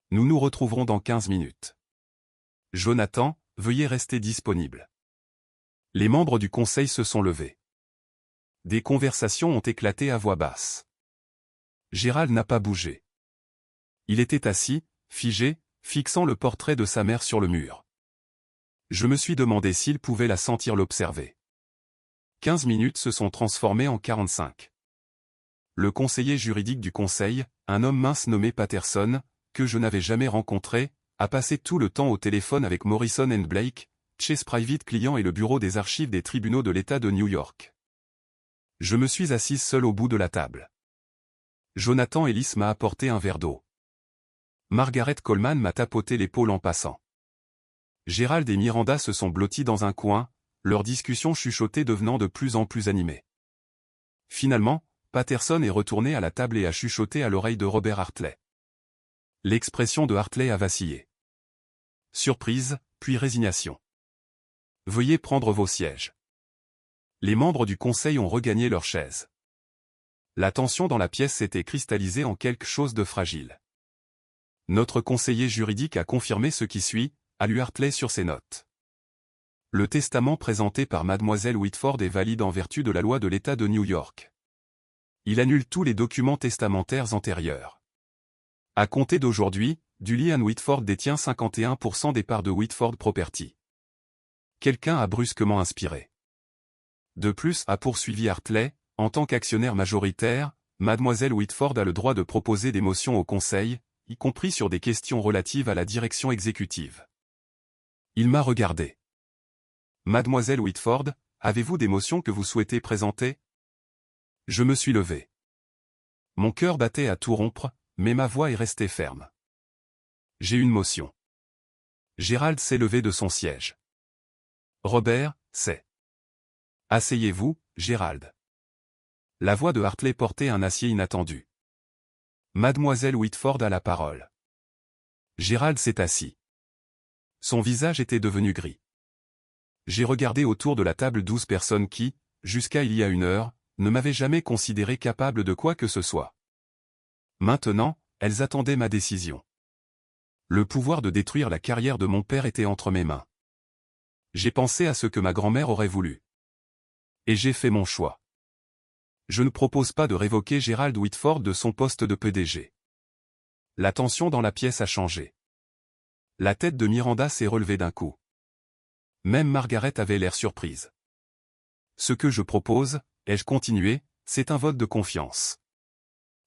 Nous nous retrouverons dans 15 minutes. Jonathan, veuillez rester disponible. Les membres du conseil se sont levés. Des conversations ont éclaté à voix basse. Gérald n'a pas bougé. Il était assis, figé, fixant le portrait de sa mère sur le mur. Je me suis demandé s'il pouvait la sentir l'observer. 15 minutes se sont transformées en 45. Le conseiller juridique du conseil, un homme mince nommé Patterson, que je n'avais jamais rencontré, a passé tout le temps au téléphone avec Morrison & Blake, Chase Private Client et le bureau des archives des tribunaux de l'État de New York. Je me suis assise seule au bout de la table. Jonathan Ellis m'a apporté un verre d'eau. Margaret Coleman m'a tapoté l'épaule en passant. Gérald et Miranda se sont blottis dans un coin, leur discussion chuchotée devenant de plus en plus animée. Finalement, Patterson est retourné à la table et a chuchoté à l'oreille de Robert Hartley. L'expression de Hartley a vacillé. Surprise, puis résignation. Veuillez prendre vos sièges. Les membres du conseil ont regagné leurs chaises. La tension dans la pièce s'était cristallisée en quelque chose de fragile. Notre conseiller juridique a confirmé ce qui suit, a lu Hartley sur ses notes. Le testament présenté par Mademoiselle Whitford est valide en vertu de la loi de l'État de New York. Il annule tous les documents testamentaires antérieurs. À compter d'aujourd'hui, Dully Ann Whitford détient 51% des parts de Whitford Property. Quelqu'un a brusquement inspiré. De plus, a poursuivi Hartley, en tant qu'actionnaire majoritaire, Mademoiselle Whitford a le droit de proposer des motions au conseil, y compris sur des questions relatives à la direction exécutive. Il m'a regardé. Mademoiselle Whitford, avez-vous des motions que vous souhaitez présenter? Je me suis levé. Mon cœur battait à tout rompre, mais ma voix est restée ferme. J'ai une motion. Gérald s'est levé de son siège. Robert, c'est. Asseyez-vous, Gérald. La voix de Hartley portait un acier inattendu. Mademoiselle Whitford a la parole. Gérald s'est assis. Son visage était devenu gris. J'ai regardé autour de la table 12 personnes qui, jusqu'à il y a une heure, ne m'avaient jamais considéré capable de quoi que ce soit. Maintenant, elles attendaient ma décision. Le pouvoir de détruire la carrière de mon père était entre mes mains. J'ai pensé à ce que ma grand-mère aurait voulu. Et j'ai fait mon choix. Je ne propose pas de révoquer Gérald Whitford de son poste de PDG. La tension dans la pièce a changé. La tête de Miranda s'est relevée d'un coup. Même Margaret avait l'air surprise. Ce que je propose, ai-je continué, c'est un vote de confiance.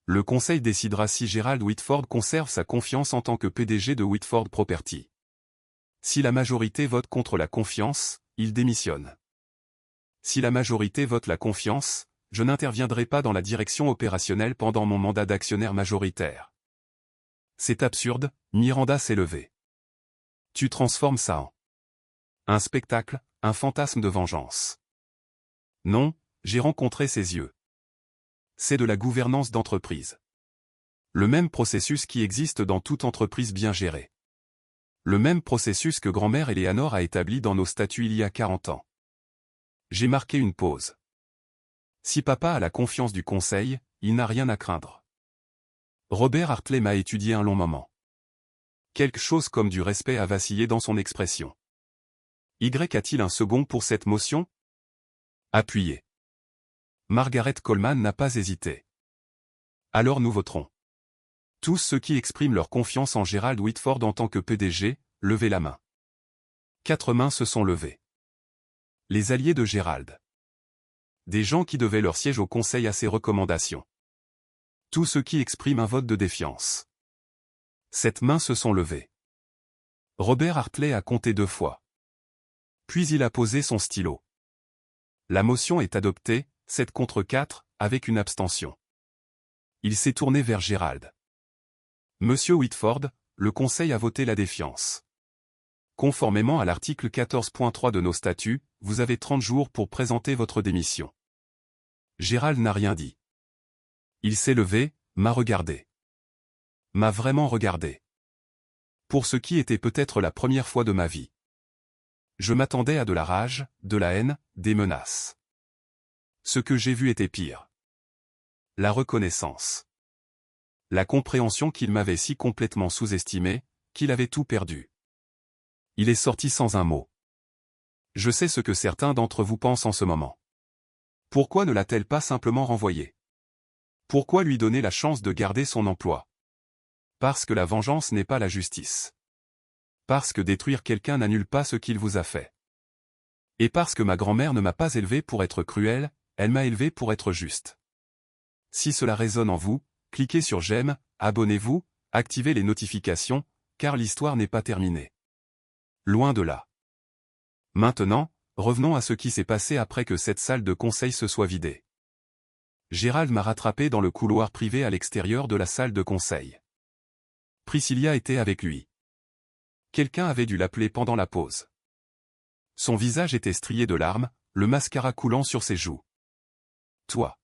Le Conseil décidera si Gérald Whitford conserve sa confiance en tant que PDG de Whitford Property. Si la majorité vote contre la confiance, il démissionne. Si la majorité vote la confiance, je n'interviendrai pas dans la direction opérationnelle pendant mon mandat d'actionnaire majoritaire. C'est absurde, Miranda s'est levée. Tu transformes ça en un spectacle, un fantasme de vengeance. Non, j'ai rencontré ses yeux. C'est de la gouvernance d'entreprise. Le même processus qui existe dans toute entreprise bien gérée. Le même processus que grand-mère Eleanor a établi dans nos statuts il y a 40 ans. J'ai marqué une pause. Si papa a la confiance du conseil, il n'a rien à craindre. Robert Hartley m'a étudié un long moment. Quelque chose comme du respect a vacillé dans son expression. Y a-t-il un second pour cette motion? Appuyé. Margaret Coleman n'a pas hésité. Alors nous voterons. Tous ceux qui expriment leur confiance en Gérald Whitford en tant que PDG, levez la main. 4 mains se sont levées. Les alliés de Gérald. Des gens qui devaient leur siège au conseil à ses recommandations. Tous ceux qui expriment un vote de défiance. 7 mains se sont levées. Robert Hartley a compté 2 fois. Puis il a posé son stylo. La motion est adoptée, 7 contre 4, avec une abstention. Il s'est tourné vers Gérald. Monsieur Whitford, le conseil a voté la défiance. Conformément à l'article 14.3 de nos statuts, vous avez 30 jours pour présenter votre démission. Gérald n'a rien dit. Il s'est levé, m'a regardé. M'a vraiment regardé. Pour ce qui était peut-être la première fois de ma vie. Je m'attendais à de la rage, de la haine, des menaces. Ce que j'ai vu était pire. La reconnaissance. La compréhension qu'il m'avait si complètement sous-estimé, qu'il avait tout perdu. Il est sorti sans un mot. Je sais ce que certains d'entre vous pensent en ce moment. Pourquoi ne l'a-t-elle pas simplement renvoyé? Pourquoi lui donner la chance de garder son emploi? Parce que la vengeance n'est pas la justice. Parce que détruire quelqu'un n'annule pas ce qu'il vous a fait. Et parce que ma grand-mère ne m'a pas élevé pour être cruelle, elle m'a élevé pour être juste. Si cela résonne en vous, cliquez sur j'aime, abonnez-vous, activez les notifications, car l'histoire n'est pas terminée. Loin de là. Maintenant, revenons à ce qui s'est passé après que cette salle de conseil se soit vidée. Gérald m'a rattrapé dans le couloir privé à l'extérieur de la salle de conseil. Priscilla était avec lui. Quelqu'un avait dû l'appeler pendant la pause. Son visage était strié de larmes, le mascara coulant sur ses joues. Toi.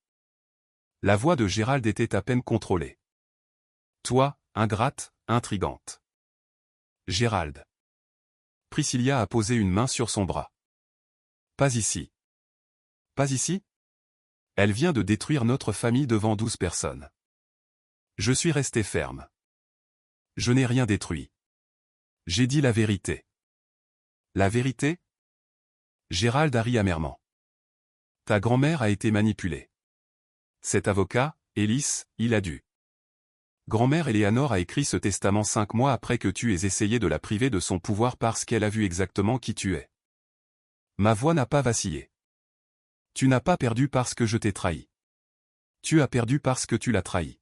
La voix de Gérald était à peine contrôlée. Toi, ingrate, intrigante. Gérald. Priscilla a posé une main sur son bras. Pas ici. Pas ici? Elle vient de détruire notre famille devant 12 personnes. Je suis resté ferme. Je n'ai rien détruit. J'ai dit la vérité. La vérité? Gérald a ri amèrement. Ta grand-mère a été manipulée. Cet avocat, Ellis, il a dû. Grand-mère Eleanor a écrit ce testament 5 mois après que tu aies essayé de la priver de son pouvoir parce qu'elle a vu exactement qui tu es. Ma voix n'a pas vacillé. Tu n'as pas perdu parce que je t'ai trahi. Tu as perdu parce que tu l'as trahi.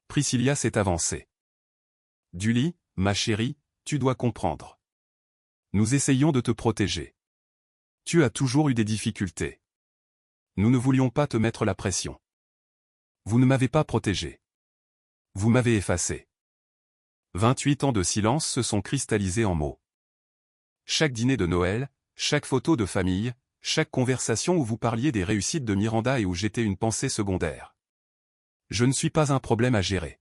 Priscilla s'est avancée. Julie, ma chérie, tu dois comprendre. Nous essayons de te protéger. Tu as toujours eu des difficultés. Nous ne voulions pas te mettre la pression. Vous ne m'avez pas protégé. Vous m'avez effacé. 28 ans de silence se sont cristallisés en mots. Chaque dîner de Noël, chaque photo de famille, chaque conversation où vous parliez des réussites de Miranda et où j'étais une pensée secondaire. Je ne suis pas un problème à gérer.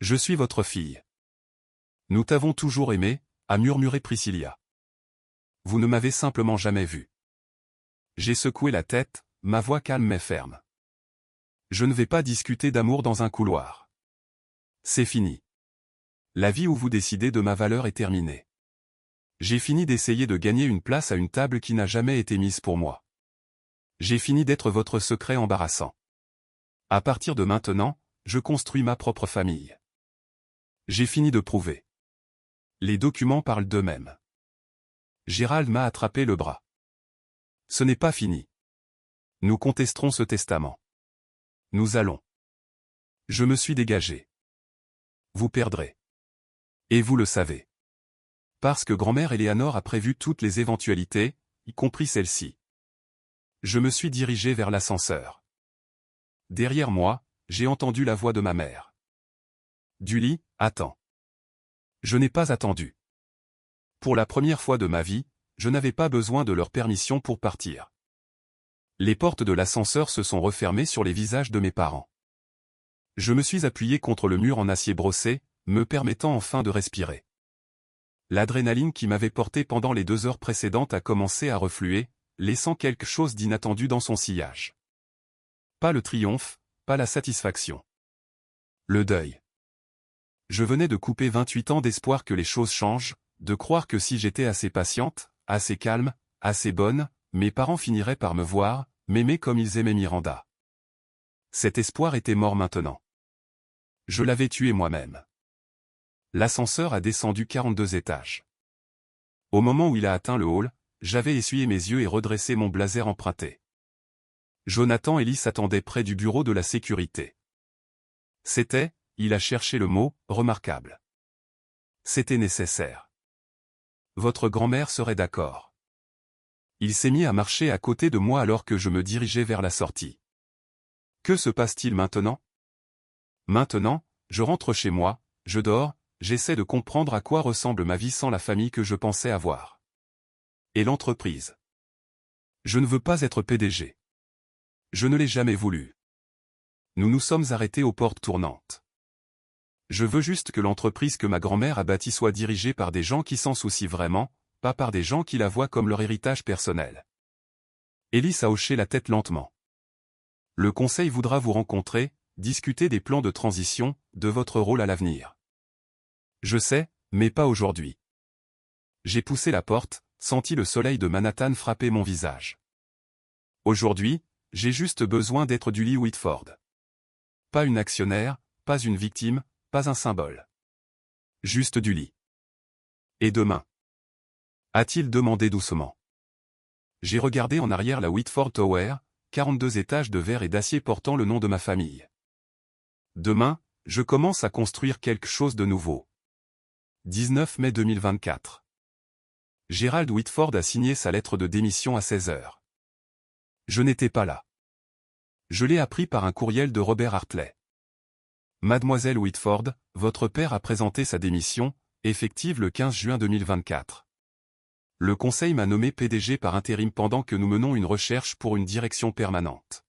Je suis votre fille. Nous t'avons toujours aimé, a murmuré Priscilla. Vous ne m'avez simplement jamais vu. J'ai secoué la tête, ma voix calme mais ferme. Je ne vais pas discuter d'amour dans un couloir. C'est fini. La vie où vous décidez de ma valeur est terminée. J'ai fini d'essayer de gagner une place à une table qui n'a jamais été mise pour moi. J'ai fini d'être votre secret embarrassant. À partir de maintenant, je construis ma propre famille. J'ai fini de prouver. Les documents parlent d'eux-mêmes. Gérald m'a attrapé le bras. Ce n'est pas fini. Nous contesterons ce testament. Nous allons. Je me suis dégagé. Vous perdrez. Et vous le savez. Parce que grand-mère Éléanore a prévu toutes les éventualités, y compris celle-ci. Je me suis dirigé vers l'ascenseur. Derrière moi, j'ai entendu la voix de ma mère. Dully, attends. Je n'ai pas attendu. Pour la première fois de ma vie, je n'avais pas besoin de leur permission pour partir. Les portes de l'ascenseur se sont refermées sur les visages de mes parents. Je me suis appuyé contre le mur en acier brossé, me permettant enfin de respirer. L'adrénaline qui m'avait porté pendant les 2 heures précédentes a commencé à refluer, laissant quelque chose d'inattendu dans son sillage. Pas le triomphe, pas la satisfaction. Le deuil. Je venais de couper 28 ans d'espoir que les choses changent, de croire que si j'étais assez patiente, assez calme, assez bonne, mes parents finiraient par me voir, m'aimer comme ils aimaient Miranda. Cet espoir était mort maintenant. Je l'avais tué moi-même. L'ascenseur a descendu 42 étages. Au moment où il a atteint le hall, j'avais essuyé mes yeux et redressé mon blazer emprunté. Jonathan Ellis attendait près du bureau de la sécurité. C'était, il a cherché le mot, remarquable. C'était nécessaire. Votre grand-mère serait d'accord. Il s'est mis à marcher à côté de moi alors que je me dirigeais vers la sortie. Que se passe-t-il maintenant? Maintenant, je rentre chez moi, je dors, j'essaie de comprendre à quoi ressemble ma vie sans la famille que je pensais avoir. Et l'entreprise. Je ne veux pas être PDG. Je ne l'ai jamais voulu. Nous nous sommes arrêtés aux portes tournantes. Je veux juste que l'entreprise que ma grand-mère a bâtie soit dirigée par des gens qui s'en soucient vraiment, pas par des gens qui la voient comme leur héritage personnel. Ellis a hoché la tête lentement. Le conseil voudra vous rencontrer, discuter des plans de transition, de votre rôle à l'avenir. Je sais, mais pas aujourd'hui. J'ai poussé la porte, senti le soleil de Manhattan frapper mon visage. Aujourd'hui, j'ai juste besoin d'être Dully Whitford. Pas une actionnaire, pas une victime, pas un symbole. Juste Dully. Et demain? A-t-il demandé doucement. J'ai regardé en arrière la Whitford Tower, 42 étages de verre et d'acier portant le nom de ma famille. Demain, je commence à construire quelque chose de nouveau. 19 mai 2024. Gérald Whitford a signé sa lettre de démission à 16 heures. Je n'étais pas là. Je l'ai appris par un courriel de Robert Hartley. Mademoiselle Whitford, votre père a présenté sa démission, effective le 15 juin 2024. Le conseil m'a nommé PDG par intérim pendant que nous menons une recherche pour une direction permanente.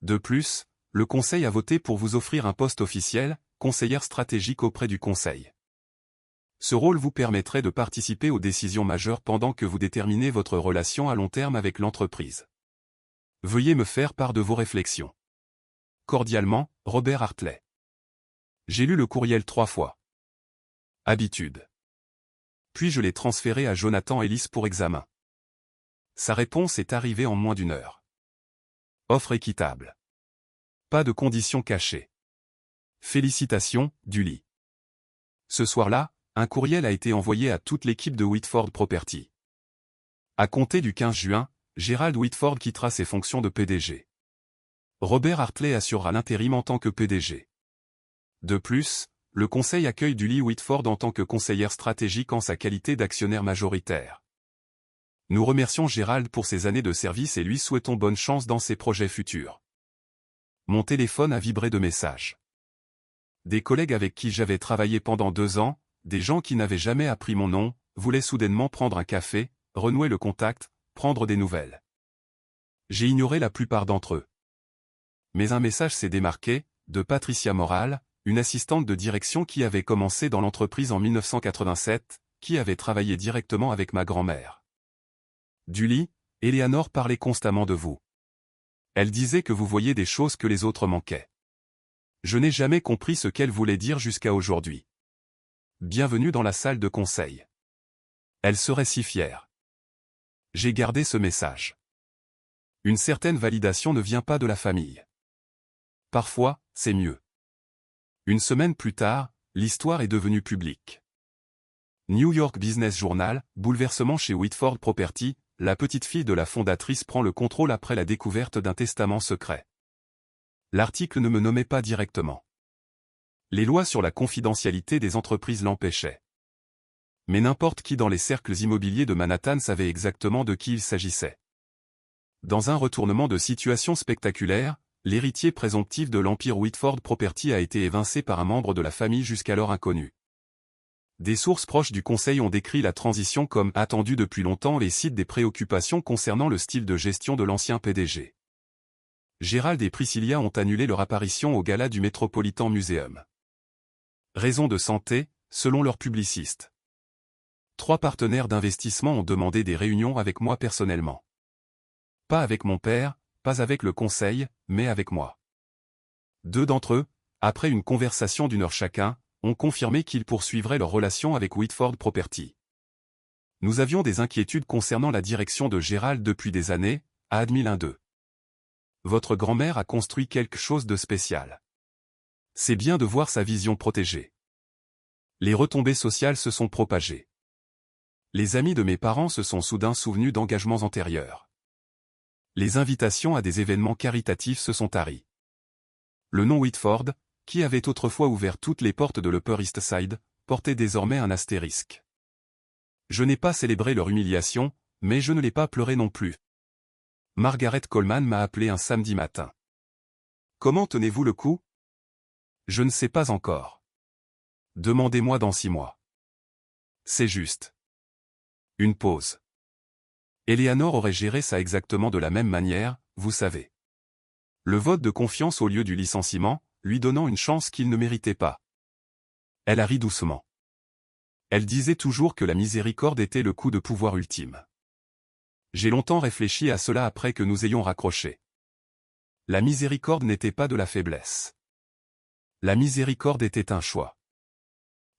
De plus, le conseil a voté pour vous offrir un poste officiel, conseillère stratégique auprès du conseil. Ce rôle vous permettrait de participer aux décisions majeures pendant que vous déterminez votre relation à long terme avec l'entreprise. Veuillez me faire part de vos réflexions. Cordialement, Robert Hartley. J'ai lu le courriel 3 fois. Habitude. Puis je l'ai transféré à Jonathan Ellis pour examen. Sa réponse est arrivée en moins d'1 heure. Offre équitable. Pas de conditions cachées. Félicitations, Dully. Ce soir-là, un courriel a été envoyé à toute l'équipe de Whitford Property. À compter du 15 juin, Gérald Whitford quittera ses fonctions de PDG. Robert Hartley assurera l'intérim en tant que PDG. De plus, le conseil accueille Dully Whitford en tant que conseillère stratégique en sa qualité d'actionnaire majoritaire. Nous remercions Gérald pour ses années de service et lui souhaitons bonne chance dans ses projets futurs. Mon téléphone a vibré de messages. Des collègues avec qui j'avais travaillé pendant 2 ans, des gens qui n'avaient jamais appris mon nom, voulaient soudainement prendre un café, renouer le contact, prendre des nouvelles. J'ai ignoré la plupart d'entre eux. Mais un message s'est démarqué, de Patricia Moral, une assistante de direction qui avait commencé dans l'entreprise en 1987, qui avait travaillé directement avec ma grand-mère. Julie, Eleanor parlait constamment de vous. Elle disait que vous voyiez des choses que les autres manquaient. Je n'ai jamais compris ce qu'elle voulait dire jusqu'à aujourd'hui. Bienvenue dans la salle de conseil. Elle serait si fière. J'ai gardé ce message. Une certaine validation ne vient pas de la famille. Parfois, c'est mieux. Une semaine plus tard, l'histoire est devenue publique. New York Business Journal, bouleversement chez Whitford Property, la petite fille de la fondatrice prend le contrôle après la découverte d'un testament secret. L'article ne me nommait pas directement. Les lois sur la confidentialité des entreprises l'empêchaient. Mais n'importe qui dans les cercles immobiliers de Manhattan savait exactement de qui il s'agissait. Dans un retournement de situation spectaculaire, l'héritier présomptif de l'empire Whitford Property a été évincé par un membre de la famille jusqu'alors inconnu. Des sources proches du conseil ont décrit la transition comme attendue depuis longtemps et citent des préoccupations concernant le style de gestion de l'ancien PDG. Gérald et Priscilla ont annulé leur apparition au gala du Metropolitan Museum. Raison de santé, selon leur publiciste. 3 partenaires d'investissement ont demandé des réunions avec moi personnellement. Pas avec mon père, pas avec le conseil, mais avec moi. 2 d'entre eux, après une conversation d'1 heure chacun, ont confirmé qu'ils poursuivraient leur relation avec Whitford Property. Nous avions des inquiétudes concernant la direction de Gérald depuis des années, a admis l'un d'eux. Votre grand-mère a construit quelque chose de spécial. C'est bien de voir sa vision protégée. Les retombées sociales se sont propagées. Les amis de mes parents se sont soudain souvenus d'engagements antérieurs. Les invitations à des événements caritatifs se sont taries. Le nom Whitford, qui avait autrefois ouvert toutes les portes de l'Upper East Side, portait désormais un astérisque. Je n'ai pas célébré leur humiliation, mais je ne l'ai pas pleuré non plus. Margaret Coleman m'a appelé un samedi matin. Comment tenez-vous le coup? Je ne sais pas encore. Demandez-moi dans 6 mois. C'est juste. Une pause. Eleanor aurait géré ça exactement de la même manière, vous savez. Le vote de confiance au lieu du licenciement, lui donnant une chance qu'il ne méritait pas. Elle a ri doucement. Elle disait toujours que la miséricorde était le coup de pouvoir ultime. J'ai longtemps réfléchi à cela après que nous ayons raccroché. La miséricorde n'était pas de la faiblesse. La miséricorde était un choix.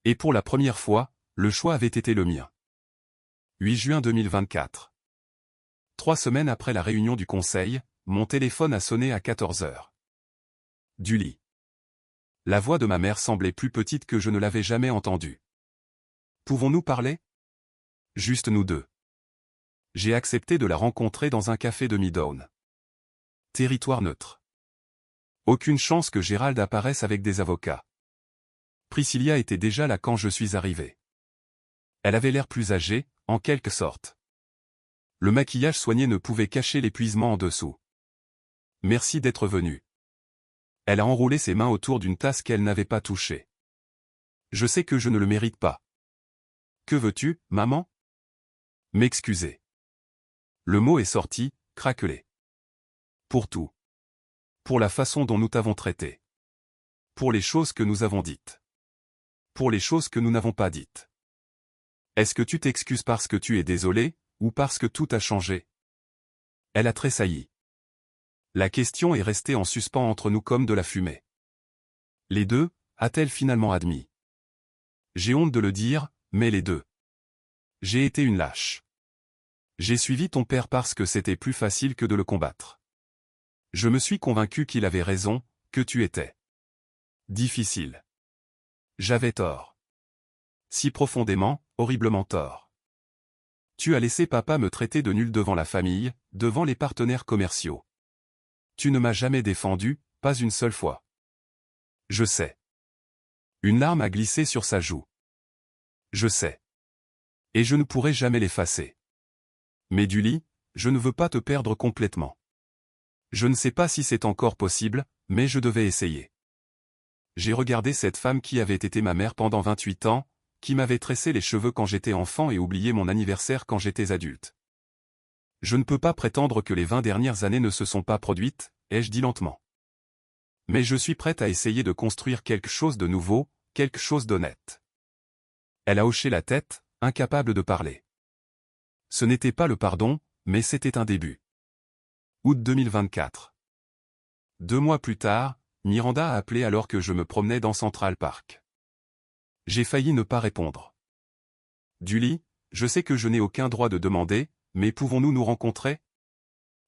Et pour la première fois, le choix avait été le mien. 8 juin 2024. 3 semaines après la réunion du conseil, mon téléphone a sonné à 14 heures. Du lit. La voix de ma mère semblait plus petite que je ne l'avais jamais entendue. Pouvons-nous parler? Juste nous deux. J'ai accepté de la rencontrer dans un café de Midtown. Territoire neutre. Aucune chance que Gérald apparaisse avec des avocats. Priscilla était déjà là quand je suis arrivé. Elle avait l'air plus âgée, en quelque sorte. Le maquillage soigné ne pouvait cacher l'épuisement en dessous. Merci d'être venu. Elle a enroulé ses mains autour d'une tasse qu'elle n'avait pas touchée. Je sais que je ne le mérite pas. Que veux-tu, maman? M'excuser. Le mot est sorti, craquelé. Pour tout. Pour la façon dont nous t'avons traité. Pour les choses que nous avons dites. Pour les choses que nous n'avons pas dites. Est-ce que tu t'excuses parce que tu es désolé, ou parce que tout a changé? Elle a tressailli. La question est restée en suspens entre nous comme de la fumée. Les deux, a-t-elle finalement admis? J'ai honte de le dire, mais les deux. J'ai été une lâche. J'ai suivi ton père parce que c'était plus facile que de le combattre. Je me suis convaincu qu'il avait raison, que tu étais difficile. J'avais tort. Si profondément, horriblement tort. Tu as laissé papa me traiter de nul devant la famille, devant les partenaires commerciaux. Tu ne m'as jamais défendu, pas une seule fois. Je sais. Une larme a glissé sur sa joue. Je sais. Et je ne pourrai jamais l'effacer. Mais Julie, je ne veux pas te perdre complètement. Je ne sais pas si c'est encore possible, mais je devais essayer. J'ai regardé cette femme qui avait été ma mère pendant 28 ans, qui m'avait tressé les cheveux quand j'étais enfant et oublié mon anniversaire quand j'étais adulte. Je ne peux pas prétendre que les 20 dernières années ne se sont pas produites, ai-je dit lentement. Mais je suis prête à essayer de construire quelque chose de nouveau, quelque chose d'honnête. Elle a hoché la tête, incapable de parler. Ce n'était pas le pardon, mais c'était un début. Août 2024. 2 mois plus tard, Miranda a appelé alors que je me promenais dans Central Park. J'ai failli ne pas répondre. Julie, je sais que je n'ai aucun droit de demander, mais pouvons-nous nous rencontrer?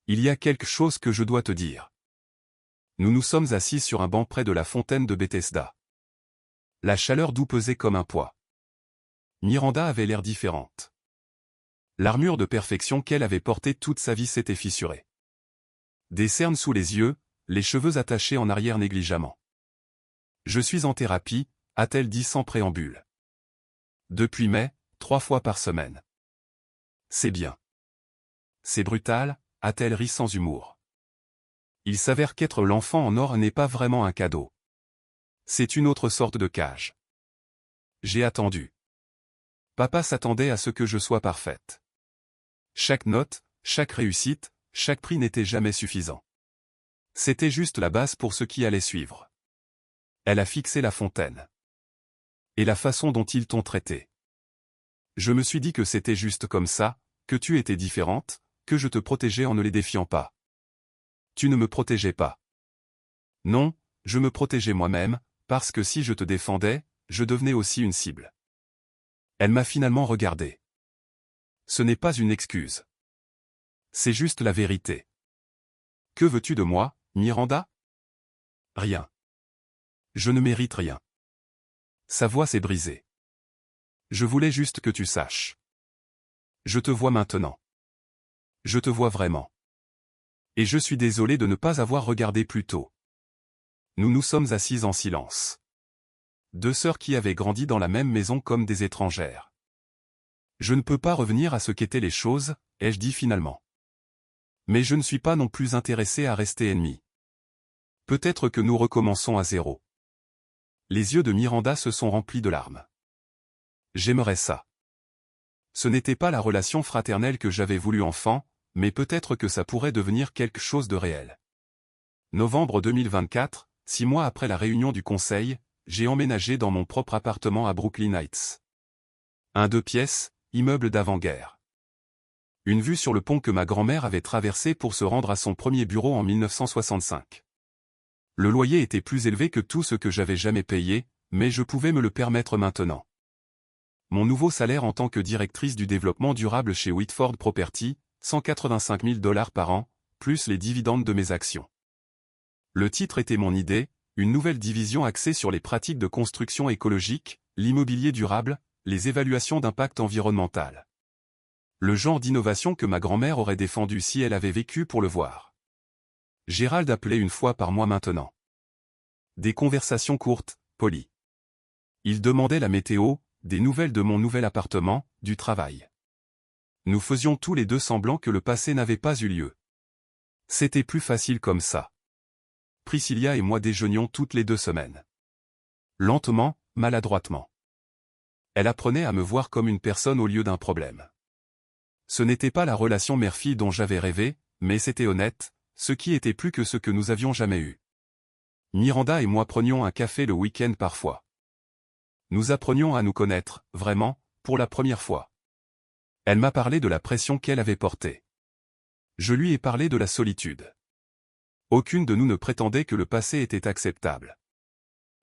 Il y a quelque chose que je dois te dire. Nous nous sommes assis sur un banc près de la fontaine de Bethesda. La chaleur d'eau pesait comme un poids. Miranda avait l'air différente. L'armure de perfection qu'elle avait portée toute sa vie s'était fissurée. Des cernes sous les yeux, les cheveux attachés en arrière négligemment. Je suis en thérapie, a-t-elle dit sans préambule. Depuis mai, 3 fois par semaine. C'est bien. C'est brutal, a-t-elle ri sans humour. Il s'avère qu'être l'enfant en or n'est pas vraiment un cadeau. C'est une autre sorte de cage. J'ai attendu. Papa s'attendait à ce que je sois parfaite. Chaque note, chaque réussite, chaque prix n'était jamais suffisant. C'était juste la base pour ce qui allait suivre. Elle a fixé la fontaine. Et la façon dont ils t'ont traité. Je me suis dit que c'était juste comme ça, que tu étais différente, que je te protégeais en ne les défiant pas. Tu ne me protégeais pas. Non, je me protégeais moi-même, parce que si je te défendais, je devenais aussi une cible. Elle m'a finalement regardé. Ce n'est pas une excuse. C'est juste la vérité. Que veux-tu de moi, Miranda? Rien. Je ne mérite rien. Sa voix s'est brisée. Je voulais juste que tu saches. Je te vois maintenant. Je te vois vraiment. Et je suis désolé de ne pas avoir regardé plus tôt. Nous nous sommes assises en silence. 2 sœurs qui avaient grandi dans la même maison comme des étrangères. Je ne peux pas revenir à ce qu'étaient les choses, ai-je dit finalement. Mais je ne suis pas non plus intéressé à rester ennemis. Peut-être que nous recommençons à zéro. Les yeux de Miranda se sont remplis de larmes. J'aimerais ça. Ce n'était pas la relation fraternelle que j'avais voulu enfant, mais peut-être que ça pourrait devenir quelque chose de réel. Novembre 2024, 6 mois après la réunion du conseil, j'ai emménagé dans mon propre appartement à Brooklyn Heights. Un 2 pièces, immeuble d'avant-guerre. Une vue sur le pont que ma grand-mère avait traversé pour se rendre à son premier bureau en 1965. Le loyer était plus élevé que tout ce que j'avais jamais payé, mais je pouvais me le permettre maintenant. Mon nouveau salaire en tant que directrice du développement durable chez Whitford Property, $185 000 par an, plus les dividendes de mes actions. Le titre était mon idée, une nouvelle division axée sur les pratiques de construction écologique, l'immobilier durable, les évaluations d'impact environnemental. Le genre d'innovation que ma grand-mère aurait défendu si elle avait vécu pour le voir. Gérald appelait 1 fois par mois maintenant. Des conversations courtes, polies. Il demandait la météo, des nouvelles de mon nouvel appartement, du travail. Nous faisions tous les deux semblant que le passé n'avait pas eu lieu. C'était plus facile comme ça. Priscilla et moi déjeunions toutes les 2 semaines. Lentement, maladroitement. Elle apprenait à me voir comme une personne au lieu d'un problème. Ce n'était pas la relation mère-fille dont j'avais rêvé, mais c'était honnête, ce qui était plus que ce que nous avions jamais eu. Miranda et moi prenions un café le week-end parfois. Nous apprenions à nous connaître, vraiment, pour la première fois. Elle m'a parlé de la pression qu'elle avait portée. Je lui ai parlé de la solitude. Aucune de nous ne prétendait que le passé était acceptable.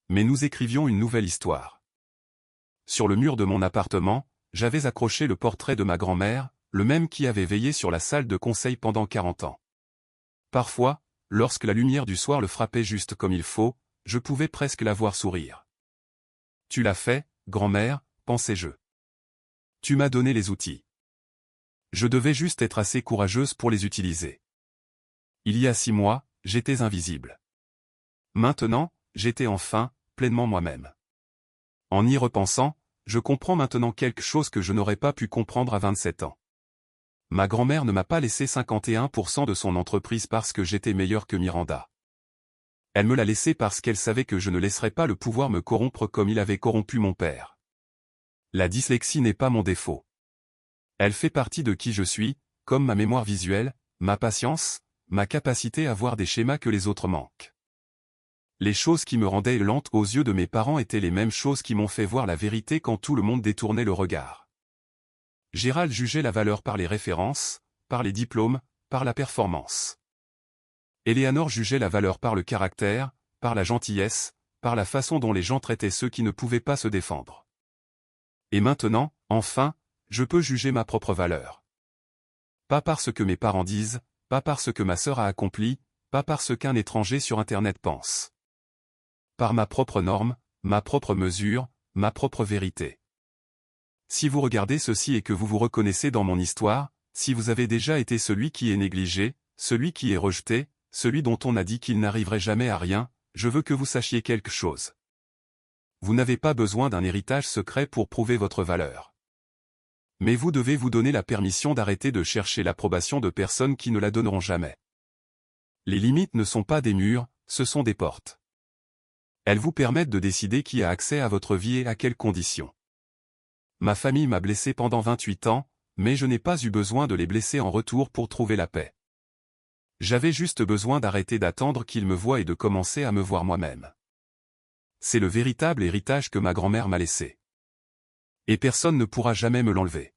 Mais nous écrivions une nouvelle histoire. Sur le mur de mon appartement, j'avais accroché le portrait de ma grand-mère, le même qui avait veillé sur la salle de conseil pendant 40 ans. Parfois, lorsque la lumière du soir le frappait juste comme il faut, je pouvais presque la voir sourire. Tu l'as fait, grand-mère, pensais-je. Tu m'as donné les outils. Je devais juste être assez courageuse pour les utiliser. Il y a 6 mois, j'étais invisible. Maintenant, j'étais enfin, pleinement moi-même. En y repensant, je comprends maintenant quelque chose que je n'aurais pas pu comprendre à 27 ans. Ma grand-mère ne m'a pas laissé 51% de son entreprise parce que j'étais meilleur que Miranda. Elle me l'a laissé parce qu'elle savait que je ne laisserais pas le pouvoir me corrompre comme il avait corrompu mon père. La dyslexie n'est pas mon défaut. Elle fait partie de qui je suis, comme ma mémoire visuelle, ma patience, ma capacité à voir des schémas que les autres manquent. Les choses qui me rendaient lente aux yeux de mes parents étaient les mêmes choses qui m'ont fait voir la vérité quand tout le monde détournait le regard. Gérald jugeait la valeur par les références, par les diplômes, par la performance. Éléanore jugeait la valeur par le caractère, par la gentillesse, par la façon dont les gens traitaient ceux qui ne pouvaient pas se défendre. Et maintenant, enfin, je peux juger ma propre valeur. Pas par ce que mes parents disent, pas par ce que ma sœur a accompli, pas par ce qu'un étranger sur Internet pense. Par ma propre norme, ma propre mesure, ma propre vérité. Si vous regardez ceci et que vous vous reconnaissez dans mon histoire, si vous avez déjà été celui qui est négligé, celui qui est rejeté, celui dont on a dit qu'il n'arriverait jamais à rien, je veux que vous sachiez quelque chose. Vous n'avez pas besoin d'un héritage secret pour prouver votre valeur. Mais vous devez vous donner la permission d'arrêter de chercher l'approbation de personnes qui ne la donneront jamais. Les limites ne sont pas des murs, ce sont des portes. Elles vous permettent de décider qui a accès à votre vie et à quelles conditions. Ma famille m'a blessé pendant 28 ans, mais je n'ai pas eu besoin de les blesser en retour pour trouver la paix. J'avais juste besoin d'arrêter d'attendre qu'ils me voient et de commencer à me voir moi-même. C'est le véritable héritage que ma grand-mère m'a laissé. Et personne ne pourra jamais me l'enlever.